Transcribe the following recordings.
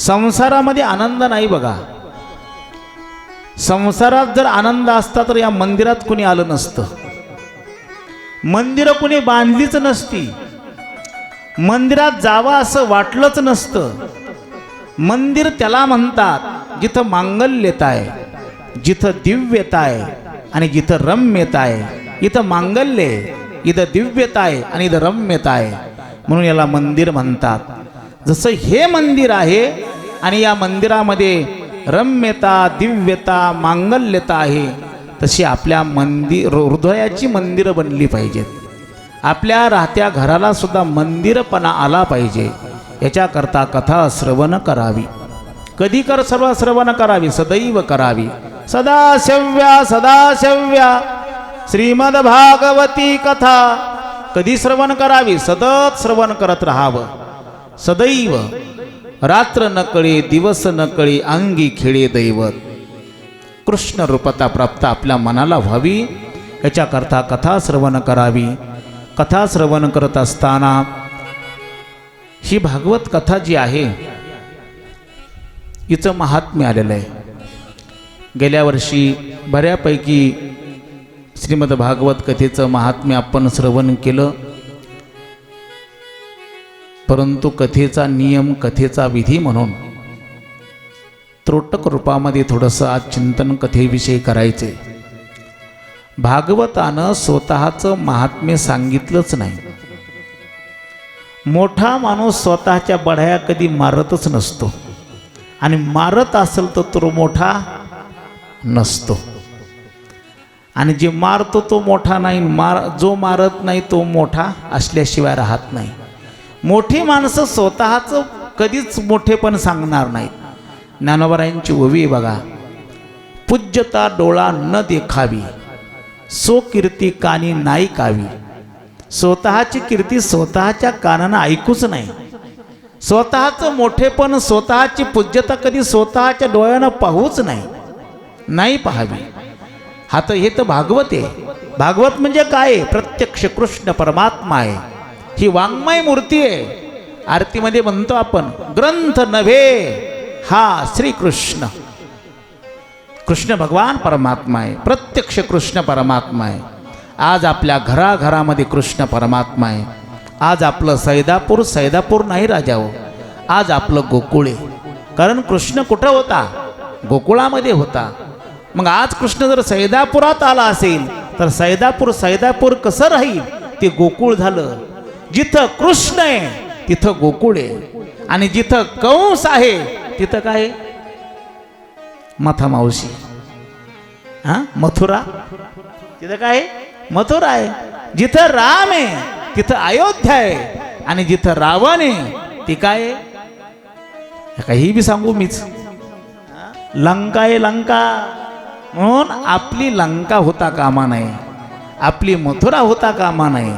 संसारामध्ये आनंद नाही बघा. संसारात जर आनंद असता तर या मंदिरात कुणी आलं नसतं. मंदिरं कुणी बांधलीच नसती. मंदिरात जावं असं वाटलंच नसतं. मंदिर त्याला म्हणतात जिथं मांगल्यता आहे, जिथं दिव्यता आहे आणि जिथं रम्यता आहे. इथं मांगल्य आहे, इथं दिव्यता आहे आणि इथं रम्यता आहे, म्हणून याला मंदिर म्हणतात. जसं हे मंदिर आहे आणि या मंदिरामध्ये रम्यता, दिव्यता, मांगल्यता आहे, तशी आपल्या हृदयाची मंदिरं बनली पाहिजेत. आपल्या राहत्या घराला सुद्धा मंदिरपणा आला पाहिजे. याच्याकरता कथा श्रवण करावी. कधी कर सर्व श्रवण करावी, सदैव करावी. सदा सेव्या सदा सेव्या श्रीमद भागवती कथा. कधी श्रवण करावी, सतत श्रवण करत राहावं. सदैव रात्र न कळे दिवस न कळे अंगी खेळे दैवत. कृष्ण रूपता प्राप्त आपल्या मनाला व्हावी, याच्याकरता कथा श्रवण करावी. कथा श्रवण करत असताना ही भागवत कथा जी आहे हिचं महात्म्य आलेलं आहे. गेल्या वर्षी बऱ्यापैकी श्रीमद भागवत कथेचं महात्म्य आपण श्रवण केलं, परंतु कथेचा नियम, कथेचा विधी म्हणून त्रोटक रूपामध्ये थोडंसं आज चिंतन कथेविषयी करायचे. भागवतानं स्वतःचं महात्म्य सांगितलंच नाही. मोठा माणूस स्वतःच्या बढाया कधी मारतच नसतो, आणि मारत असेल तर तो मोठा नसतो. आणि जे मारतो तो मोठा नाही, जो मारत नाही तो मोठा असल्याशिवाय राहत नाही. मोठी माणसं स्वतःचं कधीच मोठेपण सांगणार नाहीत. ज्ञानोबारायांची ओवी बघा, पूज्यता डोळा न देखावी, सो कीर्ती कानी नाही कावी. स्वतःची कीर्ती स्वतःच्या कानानं ऐकूच नाही. स्वतःचं मोठेपण, स्वतःची पूज्यता कधी स्वतःच्या डोळ्यानं पाहूच नाही पाहावी. हा तर हे तर भागवत आहे. भागवत म्हणजे काय? प्रत्यक्ष कृष्ण परमात्मा आहे. ही वाङ्मय मूर्ती आहे. आरतीमध्ये म्हणतो आपण, ग्रंथ नव्हे हा श्रीकृष्ण. कृष्ण भगवान परमात्मा आहे, प्रत्यक्ष कृष्ण परमात्मा आहे. आज आपल्या घराघरामध्ये कृष्ण परमात्मा आहे. आज आपलं सैदापूर नाही राजा हो, आज आपलं गोकुळ आहे. कारण कृष्ण कुठं होता? गोकुळामध्ये होता. मग आज कृष्ण जर सैदापुरात आला असेल तर सैदापूर कसं राहील? ते गोकुळ झालं. जिथं कृष्ण आहे तिथं गोकुळ आहे, आणि जिथं कंस आहे तिथं काय? मथा मावशी, मथुरा. तिथं काय? मथुरा आहे. जिथं राम आहे तिथं अयोध्या आहे, आणि जिथं रावण आहे ती काय? काही बी सांगू मीच. लंका आहे लंका. म्हणून आपली लंका होता कामा नये, आपली मथुरा होता कामा नये.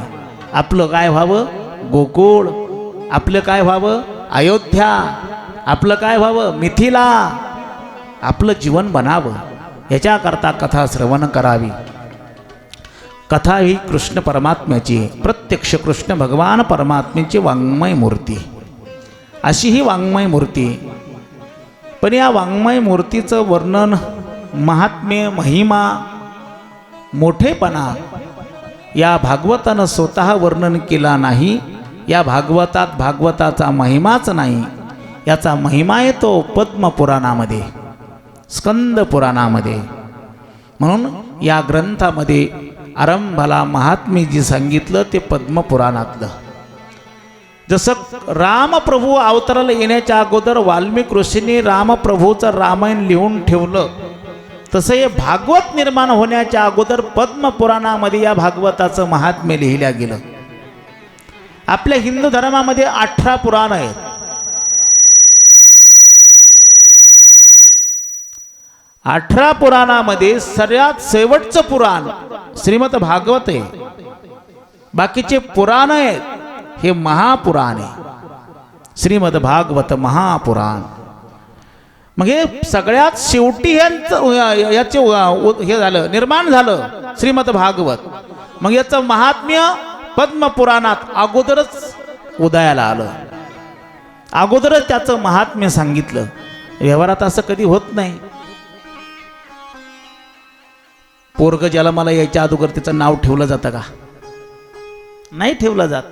आपलं काय व्हावं? गोकुळ. आपलं काय व्हावं? अयोध्या. आपलं काय व्हावं? मिथिला. आपलं जीवन बनावं. याच्याकरता कथा श्रवण करावी. कथा ही कृष्ण परमात्म्याची, प्रत्यक्ष कृष्ण भगवान परमात्म्याची वाङ्मय मूर्ती. अशी ही वाङ्मय मूर्ती. पण या वाङ्मय मूर्तीचं वर्णन, महात्म्य, महिमा, मोठेपणा या भागवतानं स्वतः वर्णन केला नाही. या भागवतात भागवताचा महिमाच नाही. याचा महिमा येतो पद्मपुराणामध्ये, स्कंद पुराणामध्ये. म्हणून या ग्रंथामध्ये आरंभाला महात्म्य जी सांगितलं ते पद्मपुराणातलं. जसं रामप्रभू अवताराला येण्याच्या अगोदर वाल्मिक ऋषींनी रामप्रभूचं रामायण लिहून ठेवलं, तसं हे भागवत निर्माण होण्याच्या अगोदर पद्मपुराणामध्ये या भागवताचं महात्म्य लिहिल्या गेलं. आपल्या हिंदू धर्मामध्ये 18 पुराण आहेत. 18 पुराणामध्ये सर्वात शेवटचं पुराण श्रीमद भागवत आहे. बाकीचे पुराण आहेत हे महापुराण आहे. श्रीमद भागवत महापुराण. मग हे सगळ्यात शेवटी याचे हे झालं, निर्माण झालं श्रीमद भागवत. मग याचं महात्म्य पद्मपुराणात अगोदरच उदयाला आलं. अगोदरच त्याचं महात्म्य सांगितलं. व्यवहारात असं कधी होत नाही. पोरग ज्याला मला यायच्या अगोदर त्याचं नाव ठेवलं जातं का? नाही ठेवलं जात.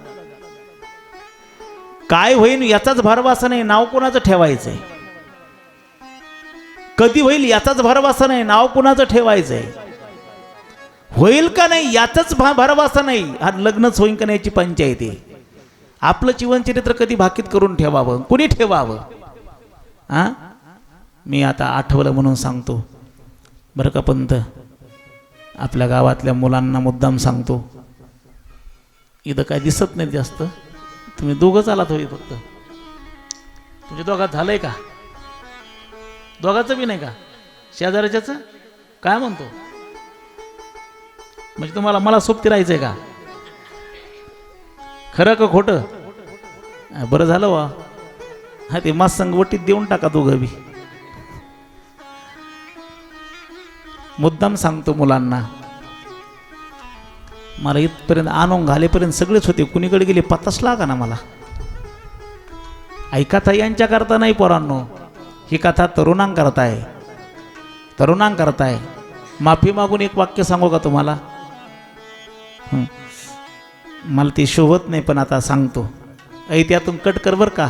काय होईल याचाच भरवसा नाही, नाव कोणाचं ठेवायचंय. कधी होईल याचाच भरवसा नाही, नाव कोणाचं ठेवायचंय. होईल का नाही याचाच भरवसा नाही, हा लग्नच होईल का नाही याची पंचायत आहे. आपलं जीवनचरित्र कधी भाकीत करून ठेवावं, कुणी ठेवावं. हा, मी आता आठवलं म्हणून सांगतो बरं का पंत. आपल्या गावातल्या मुलांना मुद्दाम सांगतो. इथं काय दिसत नाही जास्त, तुम्ही दोघंच आलात होई फक्त. तुमच्या दोघात झालंय का? दोघाचं बी नाही का? शेजाऱ्याच्याच काय म्हणतो? म्हणजे तुम्हाला मला सोबती राहायचंय का? खरं का खोटं? बरं झालं वा. हा, ते मस्त संगवटीत देऊन टाका दोघं बी. मुद्दाम सांगतो मुलांना. मला इथपर्यंत आणून घालेपर्यंत सगळेच होते, कुणीकडे गेले पताच लागा ना मला. ऐका ताई, यांच्या करता नाही पोरांनो, ही कथा तरुणांकरताय. तरुणांकरताय. माफी मागून एक वाक्य सांगू का तुम्हाला? मला ते शोभत नाही पण आता सांगतो. त्यातून कट कर बर का.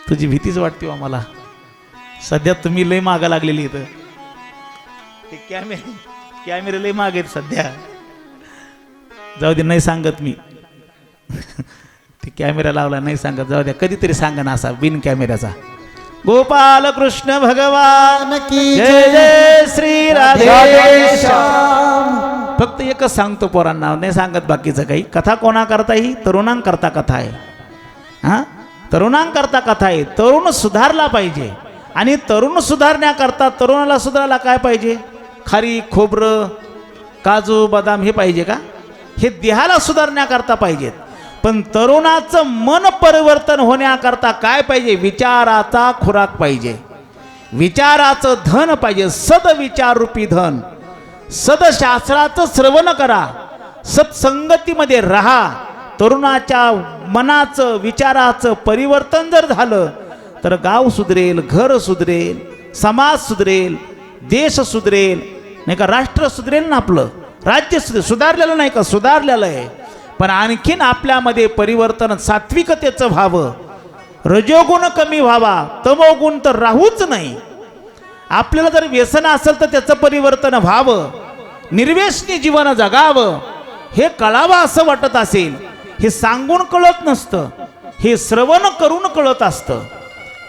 तुझी भीतीच वाटते हो मला. सध्या तुम्ही लय मागा लागलेली इथं. ते कॅमेरे लय मागे सध्या. जाऊ दे, नाही सांगत मी. ते कॅमेरा लावला नाही सांगत, जाऊ द्या. कधीतरी सांगा ना असा बिन कॅमेऱ्याचा. गोपाल कृष्ण भगवान की जय. जय श्री राधे श्याम. फक्त एकच सांगतो पोरांना, नाही सांगत बाकीचं काही. कथा कोणा करता? ही तरुणांकरता कथा आहे. हा, तरुणांकरता कथा आहे. तरुण सुधारला पाहिजे. आणि तरुण सुधारण्याकरता तरुणाला सुधारायला काय पाहिजे? खारी, खोबरं, काजू, बदाम हे पाहिजे का? हे देहाला सुधारण्याकरता पाहिजेत. पण तरुणाचं मन परिवर्तन होण्याकरता काय पाहिजे? विचाराचा खुराक पाहिजे. विचाराचं धन पाहिजे. सदविचार रूपी धन. सदशास्त्राचं श्रवण करा. सत्संगतीमध्ये राहा. तरुणाच्या मनाचं विचाराचं परिवर्तन जर झालं तर गाव सुधरेल, घर सुधरेल, समाज सुधरेल, देश सुधरेल, नाही का राष्ट्र सुधरेल ना. आपलं राज्य सुधारलेलं नाही का? सुधारलेलं आहे. पण आणखीन आपल्यामध्ये परिवर्तन सात्विकतेचं व्हावं. रजोगुण कमी व्हावा, तमोगुण तर राहूच नाही. आपल्याला जर व्यसन असेल तर त्याचं परिवर्तन व्हावं. निर्व्यसनी जीवन जगावं हे कळावं असं वाटत असेल. हे सांगून कळत नसतं, हे श्रवण करून कळत असतं.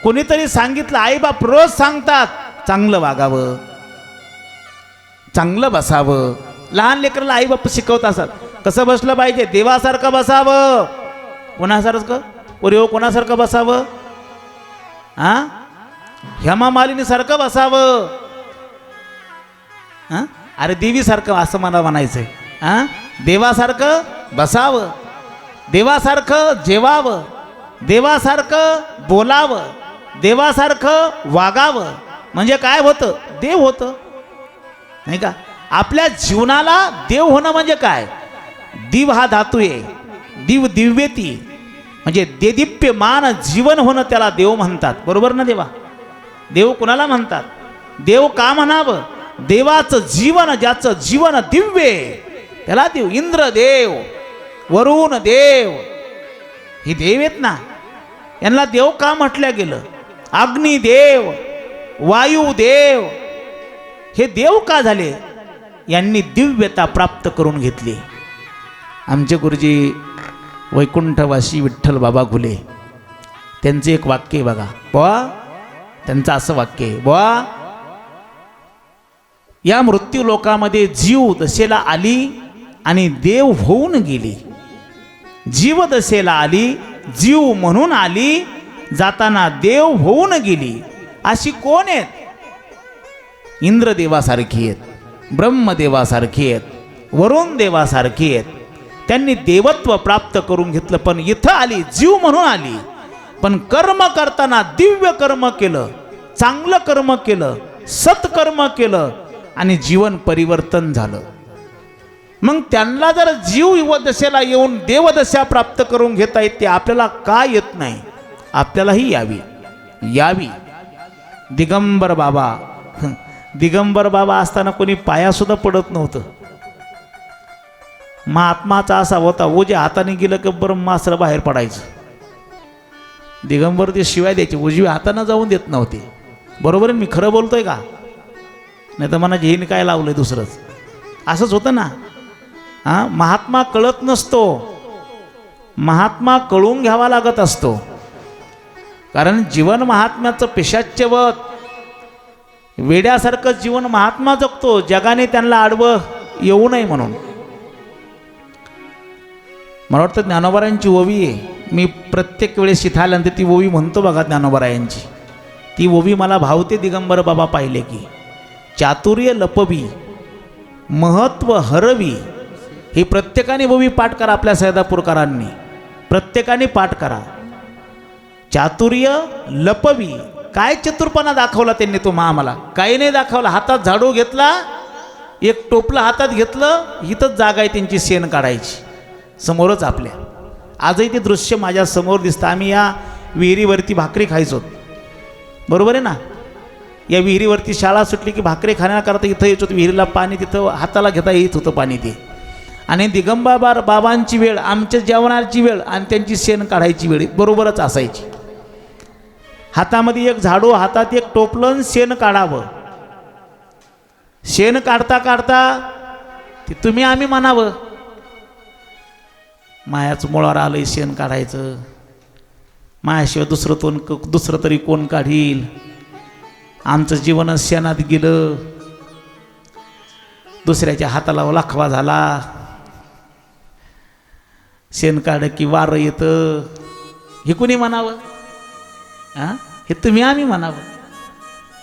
कोणीतरी सांगितलं, आईबाप रोज सांगतात चांगलं वागावं, चांगलं बसावं. लहान लेकराला आईबाप शिकवत असतात कसं बसलं पाहिजे. देवासारखं बसावं. कोणासारखं? पोरी कोणासारखं बसावं? हा, हेमा मालिनी सारखं बसावं. हा, अरे देवीसारखं असं मला म्हणायचंय. हा, देवासारखं बसावं, देवासारखं जेवावं, देवासारखं बोलावं, देवासारखं वागावं. म्हणजे काय होतं? देव होतं, नाही का? आपल्या जीवनाला देव होणं म्हणजे काय? दिव हा धातू आहे. दिव दिव्यती म्हणजे देदीप्यमान जीवन होणं, त्याला देव म्हणतात. बरोबर ना? देवा देव कुणाला म्हणतात? देव का म्हणावं? देवाचं जीवन, ज्याचं जीवन दिव्य त्याला देव. इंद्रदेव, वरुण देव हे देव आहेत ना. यांना देव का म्हटलं गेलं? अग्निदेव, वायुदेव हे देव का झाले? यांनी दिव्यता प्राप्त करून घेतली. आमचे गुरुजी वैकुंठवासी विठ्ठल बाबा घुले, त्यांचं एक वाक्य आहे बघा. बुवा, त्यांचं असं वाक्य आहे, बुवा, या मृत्यू लोकामध्ये जीव दशेला आली आणि देव होऊन गेली. जीव दशेला आली, जीव म्हणून आली, जाताना देव होऊन गेली. अशी कोण आहेत? इंद्रदेवासारखी आहेत, ब्रह्मदेवासारखी आहेत, वरुण देवासारखी आहेत. त्यांनी देवत्व प्राप्त करून घेतलं. पण इथं आली, जीव म्हणून आली, पण कर्म करताना दिव्य कर्म केलं, चांगलं कर्म केलं, सत्कर्म केलं आणि जीवन परिवर्तन झालं. मग त्यांना जर जीव युवदशेला येऊन देवदशा प्राप्त करून घेता येते, आपल्याला का येत नाही? आपल्यालाही यावी. दिगंबर बाबा असताना कोणी पायासुद्धा पडत नव्हतं. महात्माचा असा होता, ओझे हाताने गेलं की ब्रह्मास्त्र बाहेर पडायचं. दिगंबर ते शिवाय द्यायचे, उजव्या हाताने जाऊन देत नव्हते. बरोबर आहे, मी खरं बोलतोय का? नाही तर मला जेहीने काय लावलंय दुसरंच. असंच होतं ना. महात्मा कळत नसतो, महात्मा कळून घ्यावा लागत असतो. कारण जीवन महात्म्याचं पिशाच्यवत वेड्यासारखं जीवन महात्मा जगतो, जगाने त्यांना आडवं येऊ नये म्हणून. मला वाटतं ज्ञानोबारायांची ओवी आहे. मी प्रत्येक वेळेस इथं आल्यानंतर ती ओवी म्हणतो बघा ज्ञानोबारायांची. ती ओवी मला भावते. दिगंबर बाबा पाहिले की चातुर्य लपवी महत्व हरवी. ही प्रत्येकाने ओवी पाठ करा. आपल्या सैदापूरकरांनी प्रत्येकाने पाठ करा. चातुर्य लपवी. काय चतुरपणा दाखवला त्यांनी तो आम्हाला? काही नाही दाखवला. हातात झाडू घेतला, एक टोपलं हातात घेतलं, इथंच जागा आहे त्यांची शेण काढायची समोरच आपल्या. आजही ते दृश्य माझ्या समोर दिसतं. आम्ही या विहिरीवरती भाकरी खायचो, बरोबर आहे ना. या विहिरीवरती शाळा सुटली की भाकरी खाण्याकरता इथं येत होतं. विहिरीला पाणी तिथं हाताला घेता येत होतं पाणी ते. आणि दिगंबर बाबांची वेळ, आमच्या जेवणाची वेळ आणि त्यांची शेण काढायची वेळ बरोबरच असायची. हातामध्ये एक झाडू, हातात एक टोपलं, शेण काढावं. शेण काढता काढता ते तुम्ही आम्ही म्हणावं, मायाच मुळावर आलंय शेण काढायचं, मायाशिवाय दुसरं तरी कोण काढील, आमचं जीवनच शेणात गेलं, दुसऱ्याच्या हाताला लाखवा झाला, शेण काढ की वारं येतं. हे कुणी म्हणावं? हे तुम्ही आम्ही म्हणावं.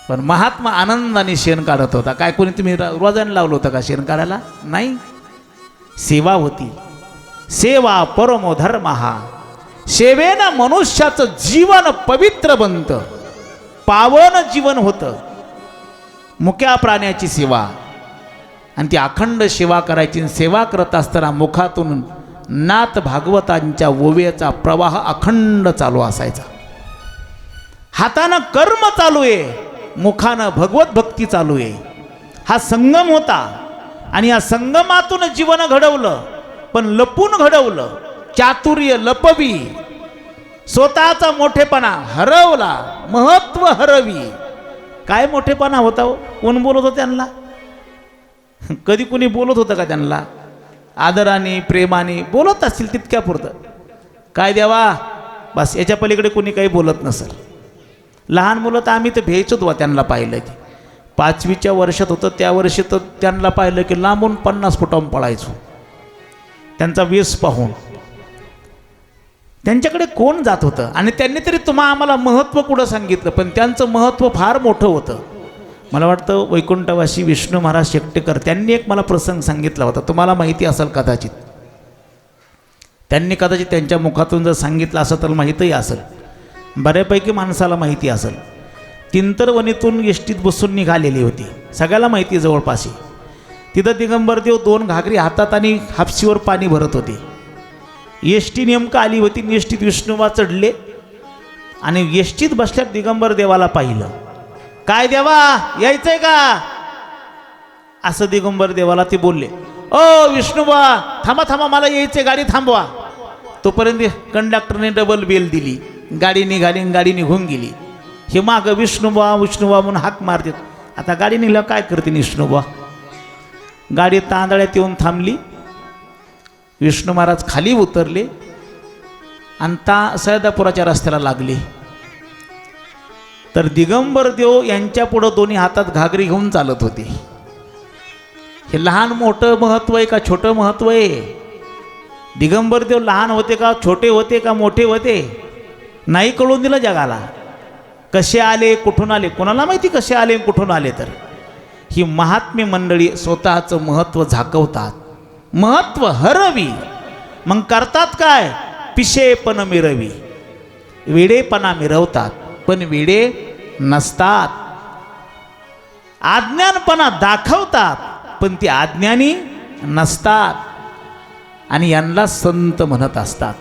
पण महात्मा आनंदाने शेण काढत होता. काय कोणी तुम्ही रोजाने लावलं होतं का शेण काढायला? नाही. सेवा होती. सेवा परमो धर्म. सेवेनं मनुष्याचं जीवन पवित्र बनतं, पावन जीवन होतं. मुक्या प्राण्याची सेवा, आणि ती अखंड सेवा करायची. सेवा करत असताना मुखातून नाथ भागवतांच्या ओव्याचा प्रवाह अखंड चालू असायचा. हातानं कर्म चालू आहे, मुखानं भगवत भक्ती चालू आहे. हा संगम होता. आणि या संगमातून जीवन घडवलं, पण लपून घडवलं. चातुर्य लपवी. स्वतःचा मोठेपणा हरवला, महत्व हरवी. काय मोठेपणा होता हो? कोण बोलत होतं त्यांना? कधी कोणी बोलत होतं का त्यांना? आदराने प्रेमाने बोलत असतील तितक्या पुरतं. काय देवा बस, याच्या पलीकडे कोणी काही बोलत नसेल. लहान मुलं तर आम्ही तर भ्यायचोच बा त्यांना पाहिलं की. 5वीच्या वर्षात होतं त्या वर्षी तर त्यांना पाहिलं की लांबून 50 फुटांहून पळायचो त्यांचा वेश पाहून. त्यांच्याकडे कोण जात होतं? आणि त्यांनी तरी आम्हाला महत्त्व कुठं सांगितलं, पण त्यांचं महत्त्व फार मोठं होतं. मला वाटतं वैकुंठवासी विष्णू महाराज शेट्टेकर त्यांनी एक मला प्रसंग सांगितला होता, तुम्हाला माहिती असेल कदाचित. त्यांनी कदाचित त्यांच्या मुखातून जर सांगितलं असं तर माहीतही असेल, बऱ्यापैकी माणसाला माहिती असेल. तिंतरवणीतून एसटीत बसून निघालेली होती, सगळ्याला माहिती आहे जवळपास. तिथं दिगंबरदेव 2 घागरी हातात आणि हापशीवर पाणी भरत होते. एसटी नेमकं आली होती. एसटीत विष्णुबा चढले आणि एसटीत बसल्यात दिगंबर देवाला पाहिलं. काय देवा यायचंय का असं दिगंबर देवाला ते बोलले. ओ विष्णुबा थांबा थांबा, मला यायचंय, गाडी थांबवा. तोपर्यंत कंडक्टरने डबल बेल दिली, गाडी निघाली, गाडी निघून गेली. हे मागं विष्णुबा विष्णुबा म्हणून हाक मारतात. आता गाडी निघाल्यावर काय करते विष्णुबा? गाडी तांदळ्यात येऊन थांबली. विष्णू महाराज खाली उतरले आणि सैदापुराच्या रस्त्याला लागले. तर दिगंबर देव यांच्या पुढं दोन्ही हातात घागरी घेऊन चालत होते. हे लहान मोठं महत्व आहे का छोटं महत्व आहे? दिगंबर देव लहान होते का छोटे होते का मोठे होते? नाही कळून दिलं जगाला. कसे आले कुठून आले कोणाला माहिती, कसे आले कुठून आले. तर ही महात्म्य मंडळी स्वतःचं महत्त्व झाकवतात, महत्त्व हरवी. मग करतात काय? पिशेपण मिरवी. वेडेपणा मिरवतात पण वेडे नसतात. आज्ञानपणा दाखवतात पण ती आज्ञानी नसतात आणि यांना संत म्हणत असतात.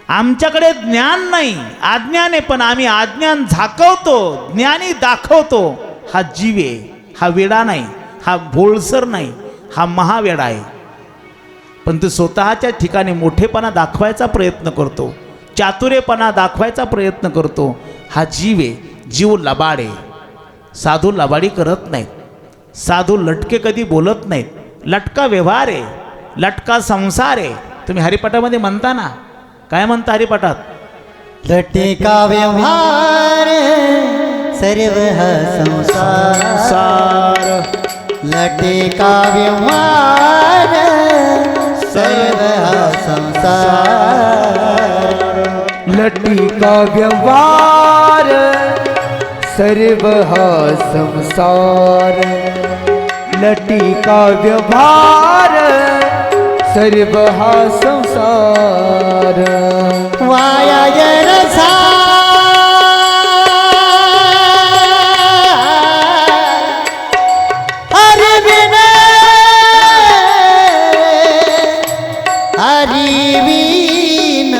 आमच्याकडे ज्ञान नाही, अज्ञान आहे, पण आम्ही अज्ञान झाकवतो, ज्ञानी दाखवतो. हा जीव आहे, हा वेडा नाही, हा भोळसर नाही, हा महावेडा आहे. पण तो स्वतःच्या ठिकाणी मोठेपणा दाखवायचा प्रयत्न करतो, चातुर्यपणा दाखवायचा प्रयत्न करतो. हा जीव आहे, जीव लबाड आहे. साधू लबाडी करत नाहीत, साधू लटके कधी बोलत नाहीत. लटका व्यवहार आहे, लटका संसार आहे. तुम्ही हरिपाठामध्ये म्हणता ना, काय म्हणता हरिपाठात? लटका व्यवहार सर्व हा संसार, लटका व्यवहार सर्व हा संसार, लटका व्यवहार सर्व हा संसार, लटका व्यवहार सर्व हा संसार. वाया जरसा हरिविन हरिविन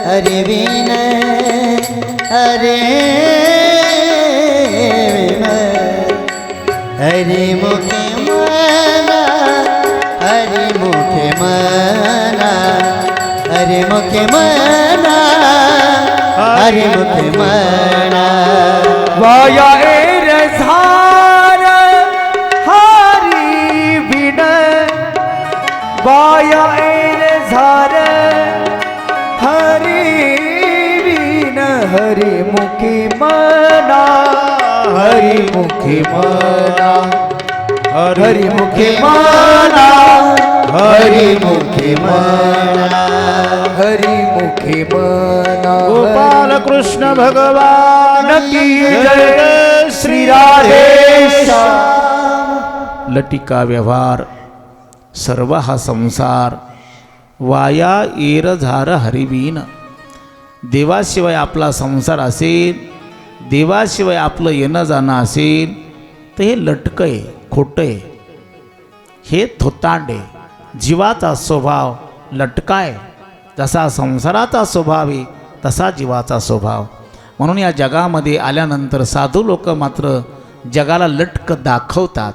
हरिविन हरे हरि मुखे मना हरि मुखे मना हरि मुखे मना हरि मुखे मना. वाया झार हरी बिन, वाया झार हरी बिन हरी मुखी मना, हरी मुखी मना, हरी मुखी मना, हरी मुखी मना, हरी मुखी मना. गोपाल कृष्ण भगवान की जय. श्री राधे लटिका व्यवहार सर्व हा संसार, वाया येर झार हरिवीन. देवाशिवाय आपला संसार असेल, देवाशिवाय आपलं येणं जाणं असेल, तर हे लटकं आहे, खोटं आहे, हे थोतांड आहे. जीवाचा स्वभाव लटका आहे. जसा संसाराचा स्वभाव आहे तसा जीवाचा स्वभाव. म्हणून या जगामध्ये आल्यानंतर साधू लोक मात्र जगाला लटक दाखवतात,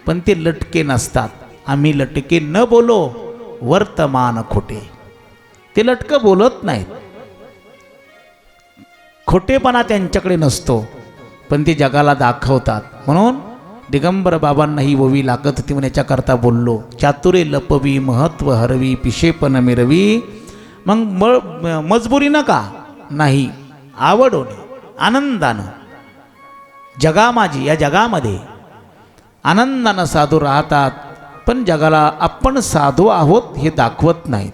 पण ते लटके नसतात. आम्ही लटके न बोलो वर्तमान खोटे. ते लटकं बोलत नाहीत, खोटेपणा त्यांच्याकडे नसतो, पण ते जगाला दाखवतात. म्हणून दिगंबर बाबांना ही ओवी लागत होती, म्हणून याच्याकरता बोललो. चातुरे लपवी महत्व हरवी पिशेपण मिरवी. मग मजबुरीनं का नाही, आवडोने आनंदानं. जगा माझी, या जगामध्ये आनंदानं साधू राहतात, पण जगाला आपण साधू आहोत हे दाखवत नाहीत.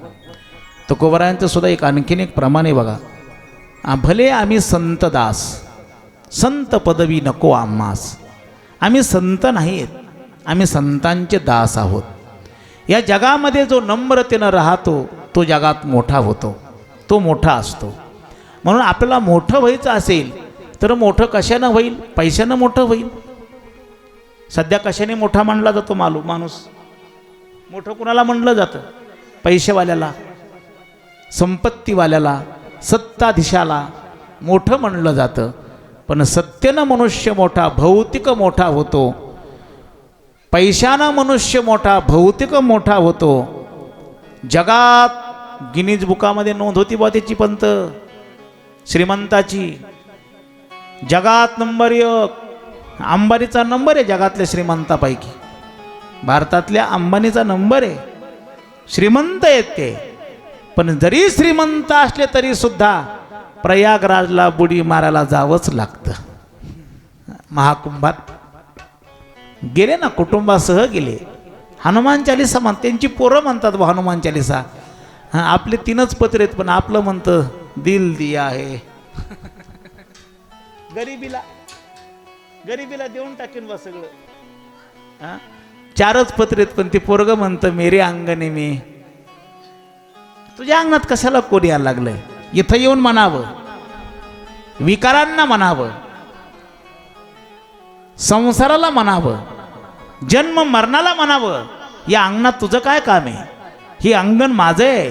तुकोबारायांचं सुद्धा एक आणखीन एक प्रमाण आहे बघा. भले आम्ही संत दास, संत पदवी नको आम्हास. आम्ही संत नाहीत, आम्ही संतांचे दास आहोत. या जगामध्ये जो नम्रतेनं राहतो तो जगात मोठा होतो, तो मोठा असतो. म्हणून आपल्याला मोठं व्हायचं असेल तर मोठं कशानं होईल? पैशानं मोठं होईल. सध्या कशाने मोठा मानला जातो माणूस? मोठं कुणाला म्हणलं जातं? पैसेवाल्याला, संपत्तीवाल्याला, सत्ताधीशाला मोठं म्हणलं जातं. पण सत्यनं मनुष्य मोठा, भौतिक मोठा होतो. पैशानं मनुष्य मोठा, भौतिक मोठा होतो. जगात गिनीज बुकामध्ये नोंद होती बा त्याची, पंत श्रीमंताची. जगात नंबर 1 अंबानीचा नंबर आहे जगातल्या श्रीमंतापैकी. भारतातल्या अंबानीचा नंबर आहे. श्रीमंत आहेत ते. पण जरी श्रीमंत असले तरी सुद्धा प्रयागराजला बुडी मारायला जावंच लागतं. महाकुंभात गेले ना, कुटुंबासह गेले. हनुमान चालीसा त्यांची पोरं म्हणतात बा हनुमान चालीसा. हां, आपले 3च पत्र आहेत, पण आपलं म्हणतं दिल दिया आहे. गरिबीला देऊन टाकेन बा सगळं. हां, 4च पत्र आहेत, पण ते पोरगं म्हणतं मेरे अंगणे मी. तुझ्या अंगणात कशाला कोणी यायला लागलंय? इथं येऊन म्हणावं, विकारांना म्हणावं, संसाराला म्हणावं, जन्म मरणाला म्हणावं, या अंगणात तुझं काय काम आहे? हे अंगण माझं आहे,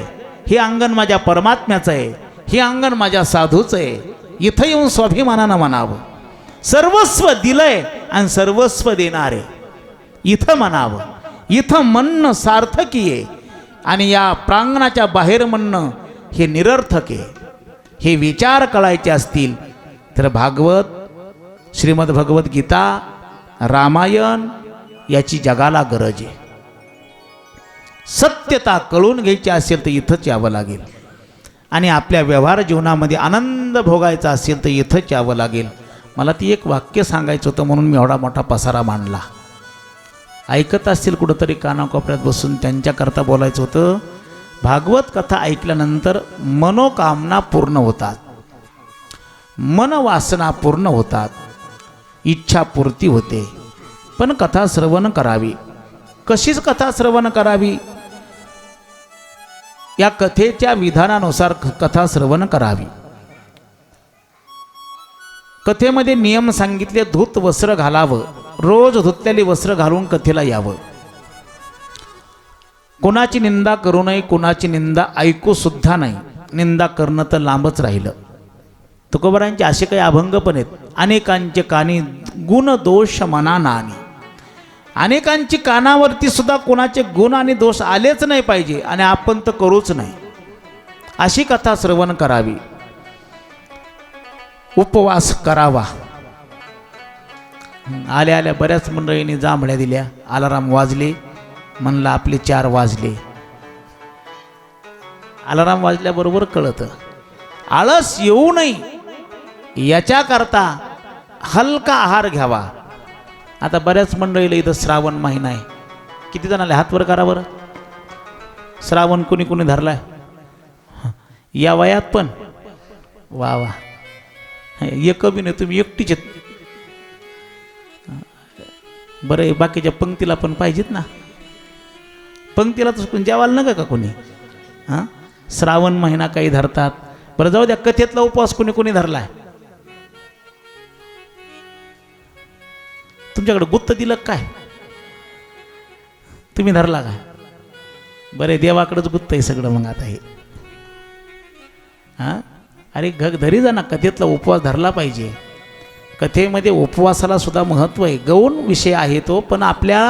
हे अंगण माझ्या परमात्म्याचं आहे, हे अंगण माझ्या साधूचं आहे. इथं येऊन स्वाभिमानानं म्हणावं. सर्वस्व दिलंय आणि सर्वस्व देणारे इथं म्हणावं. इथं म्हणणं सार्थकी आहे आणि या प्रांगणाच्या बाहेर म्हणणं हे निरर्थक आहे. हे विचार कळायचे असतील तर भागवत, श्रीमद भगवद्गीता, रामायण याची जगाला गरज आहे. सत्यता कळून घ्यायची असेल तर इथंच यावं लागेल आणि आपल्या व्यवहार जीवनामध्ये आनंद भोगायचा असेल तर इथंच यावं लागेल. मला ती एक वाक्य सांगायचं होतं म्हणून मी एवढा मोठा पसारा मांडला. ऐकत असतील कुठंतरी कानाकोपऱ्यात बसून, त्यांच्याकरता बोलायचं होतं. भागवत कथा ऐकल्यानंतर मनोकामना पूर्ण होतात, मनवासना पूर्ण होतात, इच्छापूर्ती होते. पण कथा श्रवण करावी. कशीच कथा श्रवण करावी? या कथेच्या विधानानुसार कथा श्रवण करावी. कथेमध्ये नियम सांगितले. धूत वस्त्र घालावं, रोज धुतलेली वस्त्र घालून कथेला यावं. कोणाची निंदा करू नये, कोणाची निंदा ऐकू सुद्धा नाही. निंदा करणं तर लांबच राहिलं. तुकोबारांचे असे काही अभंग पण आहेत. अनेकांचे कानी गुण दोष मना नानी. अनेकांची कानावरती सुद्धा कोणाचे गुण आणि दोष आलेच नाही पाहिजे आणि आपण तर करूच नाही. अशी कथा श्रवण करावी. उपवास करावा. आल्या आल्या बऱ्याच मंडळींनी जांभळ्या दिल्या. अलाराम वाजले, म्हणलं आपले 4 वाजले. अलाराम वाजल्याबरोबर कळतं. आळस येऊ नये याच्याकरता हलका आहार घ्यावा. आता बऱ्याच मंडळीला इथं श्रावण महिना आहे. किती जणाला हात वर करा बरं. श्रावण कुणी कुणी धरलाय या वयात पण? वा वा. एक बी नाही, तुम्ही एकटीच आहेत. बरं, बाकीच्या पंक्तीला पण पाहिजेत ना. पंक्तीला तर जेवायला नका का कोणी? हां, श्रावण महिना काही धरतात. बरं जाऊ द्या, कथेतला उपवास कुणी कुणी धरलाय? तुमच्याकडे गुत्त दिलं काय? तुम्ही धरला काय? बरे, देवाकडेच गुत्त आहे सगळं. मग आता हे हां, अरे घरी जा ना, कथेतला उपवास धरला पाहिजे. कथेमध्ये उपवासाला सुद्धा महत्त्व आहे. गौण विषय आहे तो, पण आपल्या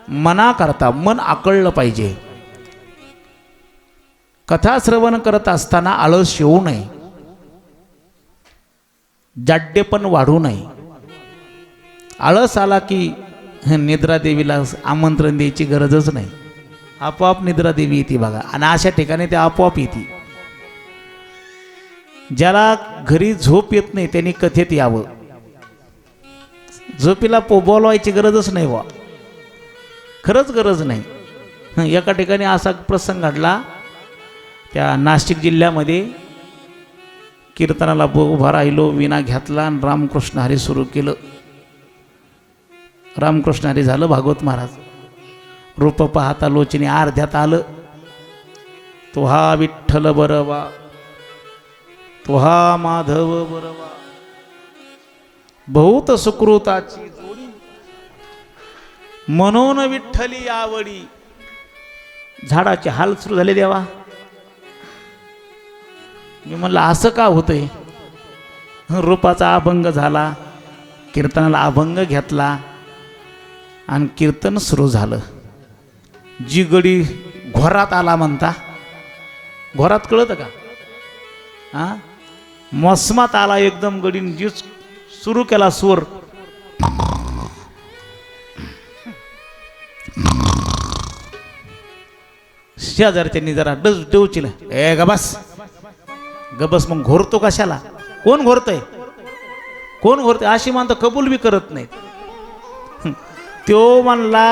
मनाकरता मन आकळलं पाहिजे. कथा श्रवण करत असताना आळस येऊ नये, जाड्डे पण वाढू नये. आळस आला की निद्रा देवीला आमंत्रण द्यायची गरजच नाही. आपोआप निद्रा देवी येते बघा. आणि अशा ठिकाणी ते आपोआप येते. ज्याला घरी झोप येत नाही त्यांनी कथेत यावं. झोपीला बोलवायची गरजच नाही वा, खरंच गरज नाही. एका ठिकाणी असा प्रसंग घडला. त्या नाशिक जिल्ह्यामध्ये कीर्तनाला उभा राहिलो, विना घेतला आणि रामकृष्ण हरी सुरू केलं. रामकृष्ण हरी झालं भागवत महाराज. रूप पाहता लोचनी अर्ध्यात आलं. तो हा विठ्ठल बरवा, तो हा माधव बरवा, बहुत सुकृताची जोडी, मनोन विठ्ठली आवडी. झाडाचे हाल सुरू झाले देवा. मी म्हणलं असं का होतंय? रूपाचा अभंग झाला, कीर्तनाला अभंग घेतला आणि कीर्तन सुरू झालं. जी गडी घोरात आला म्हणता, घोरात कळतं का? हां, मोसमात आला एकदम गडीन. जी सुरू केला सूर, शेजारच्यांनी जरा डवचिलं, ए गबस गबस. मग घोरतो कशाला? कोण घोरतय? कोण घोरतय? अशी मानतं कबूल बी करत नाहीत. तो म्हणला,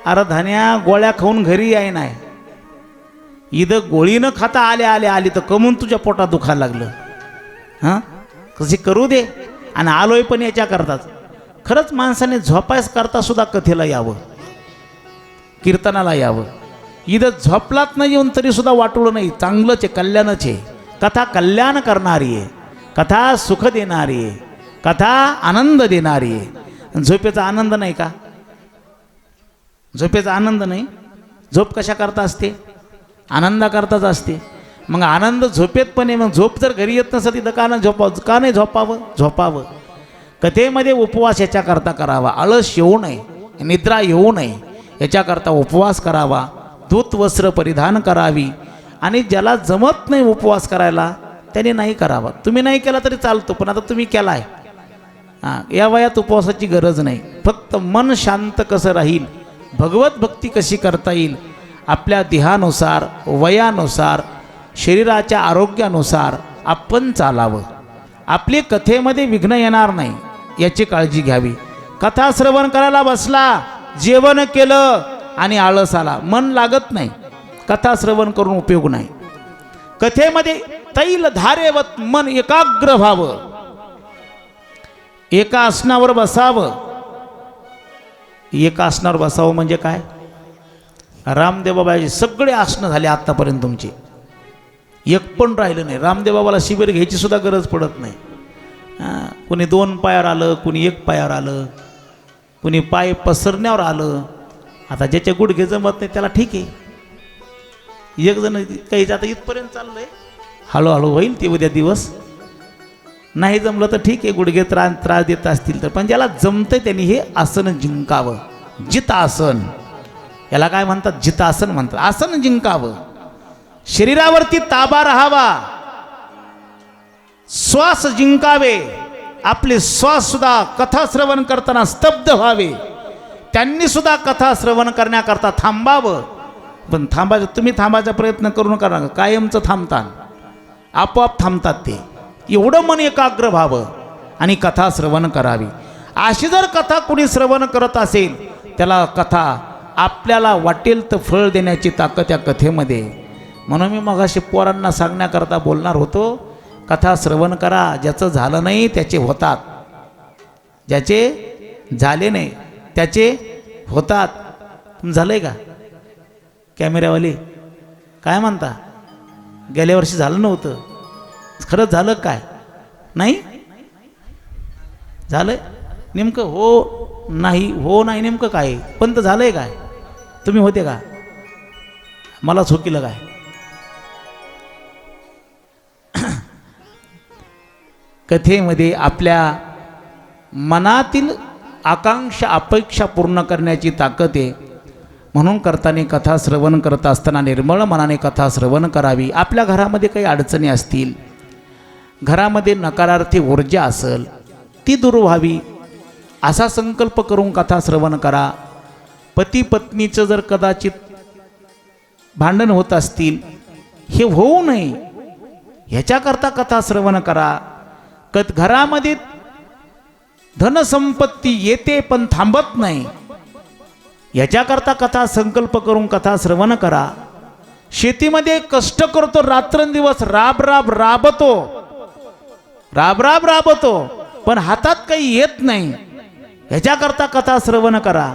अरे धान्या गोळ्या खाऊन घरी याय नाही. इथं गोळी न खाता आली तर कमून तुझ्या पोटात दुखायला लागलं. हां, कशी करू दे. आणि आलोय पण याच्या करताच. खरंच माणसाने झोपायच करता सुद्धा कथेला यावं, कीर्तनाला यावं. इथं झोपलात नाही येऊन तरी सुद्धा वाटवलं नाही. चांगलंच आहे, कल्याणच आहे. कथा कल्याण करणारी आहे, कथा सुख देणारी आहे, कथा आनंद देणारी आहे. झोपेचा आनंद नाही का? झोपेचा आनंद नाही. झोप कशा करता असते? आनंदाकरताच असते. मग आनंद झोपेत पण आहे. मग झोप जर घरी येत नसेल तिथं का नाही झोपावं? झोपावं. कथेमध्ये उपवास याच्याकरता करावा, आळस येऊ नये, निद्रा येऊ नये याच्याकरता उपवास करावा, धूत वस्त्र परिधान करावी. आणि ज्याला जमत नाही उपवास करायला त्याने नाही करावा. तुम्ही नाही केला तरी चालतो, पण आता तुम्ही केलाय, या वयात उपवासाची गरज नाही. फक्त मन शांत कसं राहील, भगवत भक्ती कशी करता येईल, आपल्या देहानुसार, वयानुसार, शरीराच्या आरोग्यानुसार आपण चालावं. आपली कथेमध्ये विघ्न येणार नाही याची काळजी घ्यावी. कथा श्रवण करायला बसला, जेवण केलं आणि आळस आला, मन लागत नाही, कथा श्रवण करून उपयोग नाही. कथेमध्ये तैल धारेवत मन एकाग्र व्हावं, एका आसनावर बसावं. एका आसनावर बसावं म्हणजे काय? रामदेव बाबाचे सगळे आसनं झाले आत्तापर्यंत तुमचे, एक पण राहिलं नाही. रामदेव बाबाला शिबिर घ्यायची सुद्धा गरज पडत नाही. कुणी 2 पायावर आलं, कुणी 1 पायावर आलं, कुणी पाय पसरण्यावर आलं. आता ज्याच्या गुडघे जमत नाही त्याला ठीक आहे. एक जण काही आता इथपर्यंत चाललंय, हळूहळू होईल ते उद्या दिवस. नाही जमलं तर ठीक आहे, गुडघे त्रास देत असतील तर. पण ज्याला जमतंय त्यांनी हे आसन जिंकावं. जितासन याला काय म्हणतात? जितासन म्हणतात. आसन जिंकावं, शरीरावरती ताबा राहावा, श्वास जिंकावे. आपले श्वास सुद्धा कथा श्रवण करताना स्तब्ध व्हावे. त्यांनी सुद्धा कथा श्रवण करण्याकरता थांबावं. पण तुम्ही थांबायचा प्रयत्न करू नका, कायमचं थांबतात, आपोआप थांबतात ते. एवढं मन एकाग्र व्हावं आणि कथा श्रवण करावी. अशी जर कथा कुणी श्रवण करत असेल त्याला कथा आपल्याला वाटेल तर फळ देण्याची ताकद या कथेमध्ये. म्हणून मी मगाशी पोरांना सांगण्याकरता बोलणार होतो, कथा श्रवण करा. ज्याचं झालं नाही त्याचे होतात, ज्याचे झाले नाही त्याचे होतात. झालंय का? कॅमेऱ्यावाले काय म्हणता? गेल्या वर्षी झालं नव्हतं, खरंच झालं काय? नाही झालंय नेमकं? हो नाही नेमकं काय? पण तर झालंय काय? तुम्ही होते का? मला चुकीलं काय? कथेमध्ये आपल्या मनातील आकांक्षा अपेक्षा पूर्ण करण्याची ताकद आहे. म्हणून करताना कथा श्रवण करत असताना निर्मळ मनाने कथा श्रवण करावी. आपल्या घरामध्ये काही अडचणी असतील, घरामध्ये नकारार्थी ऊर्जा असेल, ती दूर व्हावी असा संकल्प करून कथा श्रवण करा. पती पत्नीचं जर कदाचित भांडण होत असतील, हे होऊ नये ह्याच्याकरता कथा श्रवण करा. घरामध्ये धनसंपत्ती येते पण थांबत नाही, याच्याकरता कथा संकल्प करून कथा श्रवण करा. शेतीमध्ये कष्ट करतो, रात्रंदिवस राबतो, पण हातात काही येत नाही, ह्याच्याकरता कथा श्रवण करा.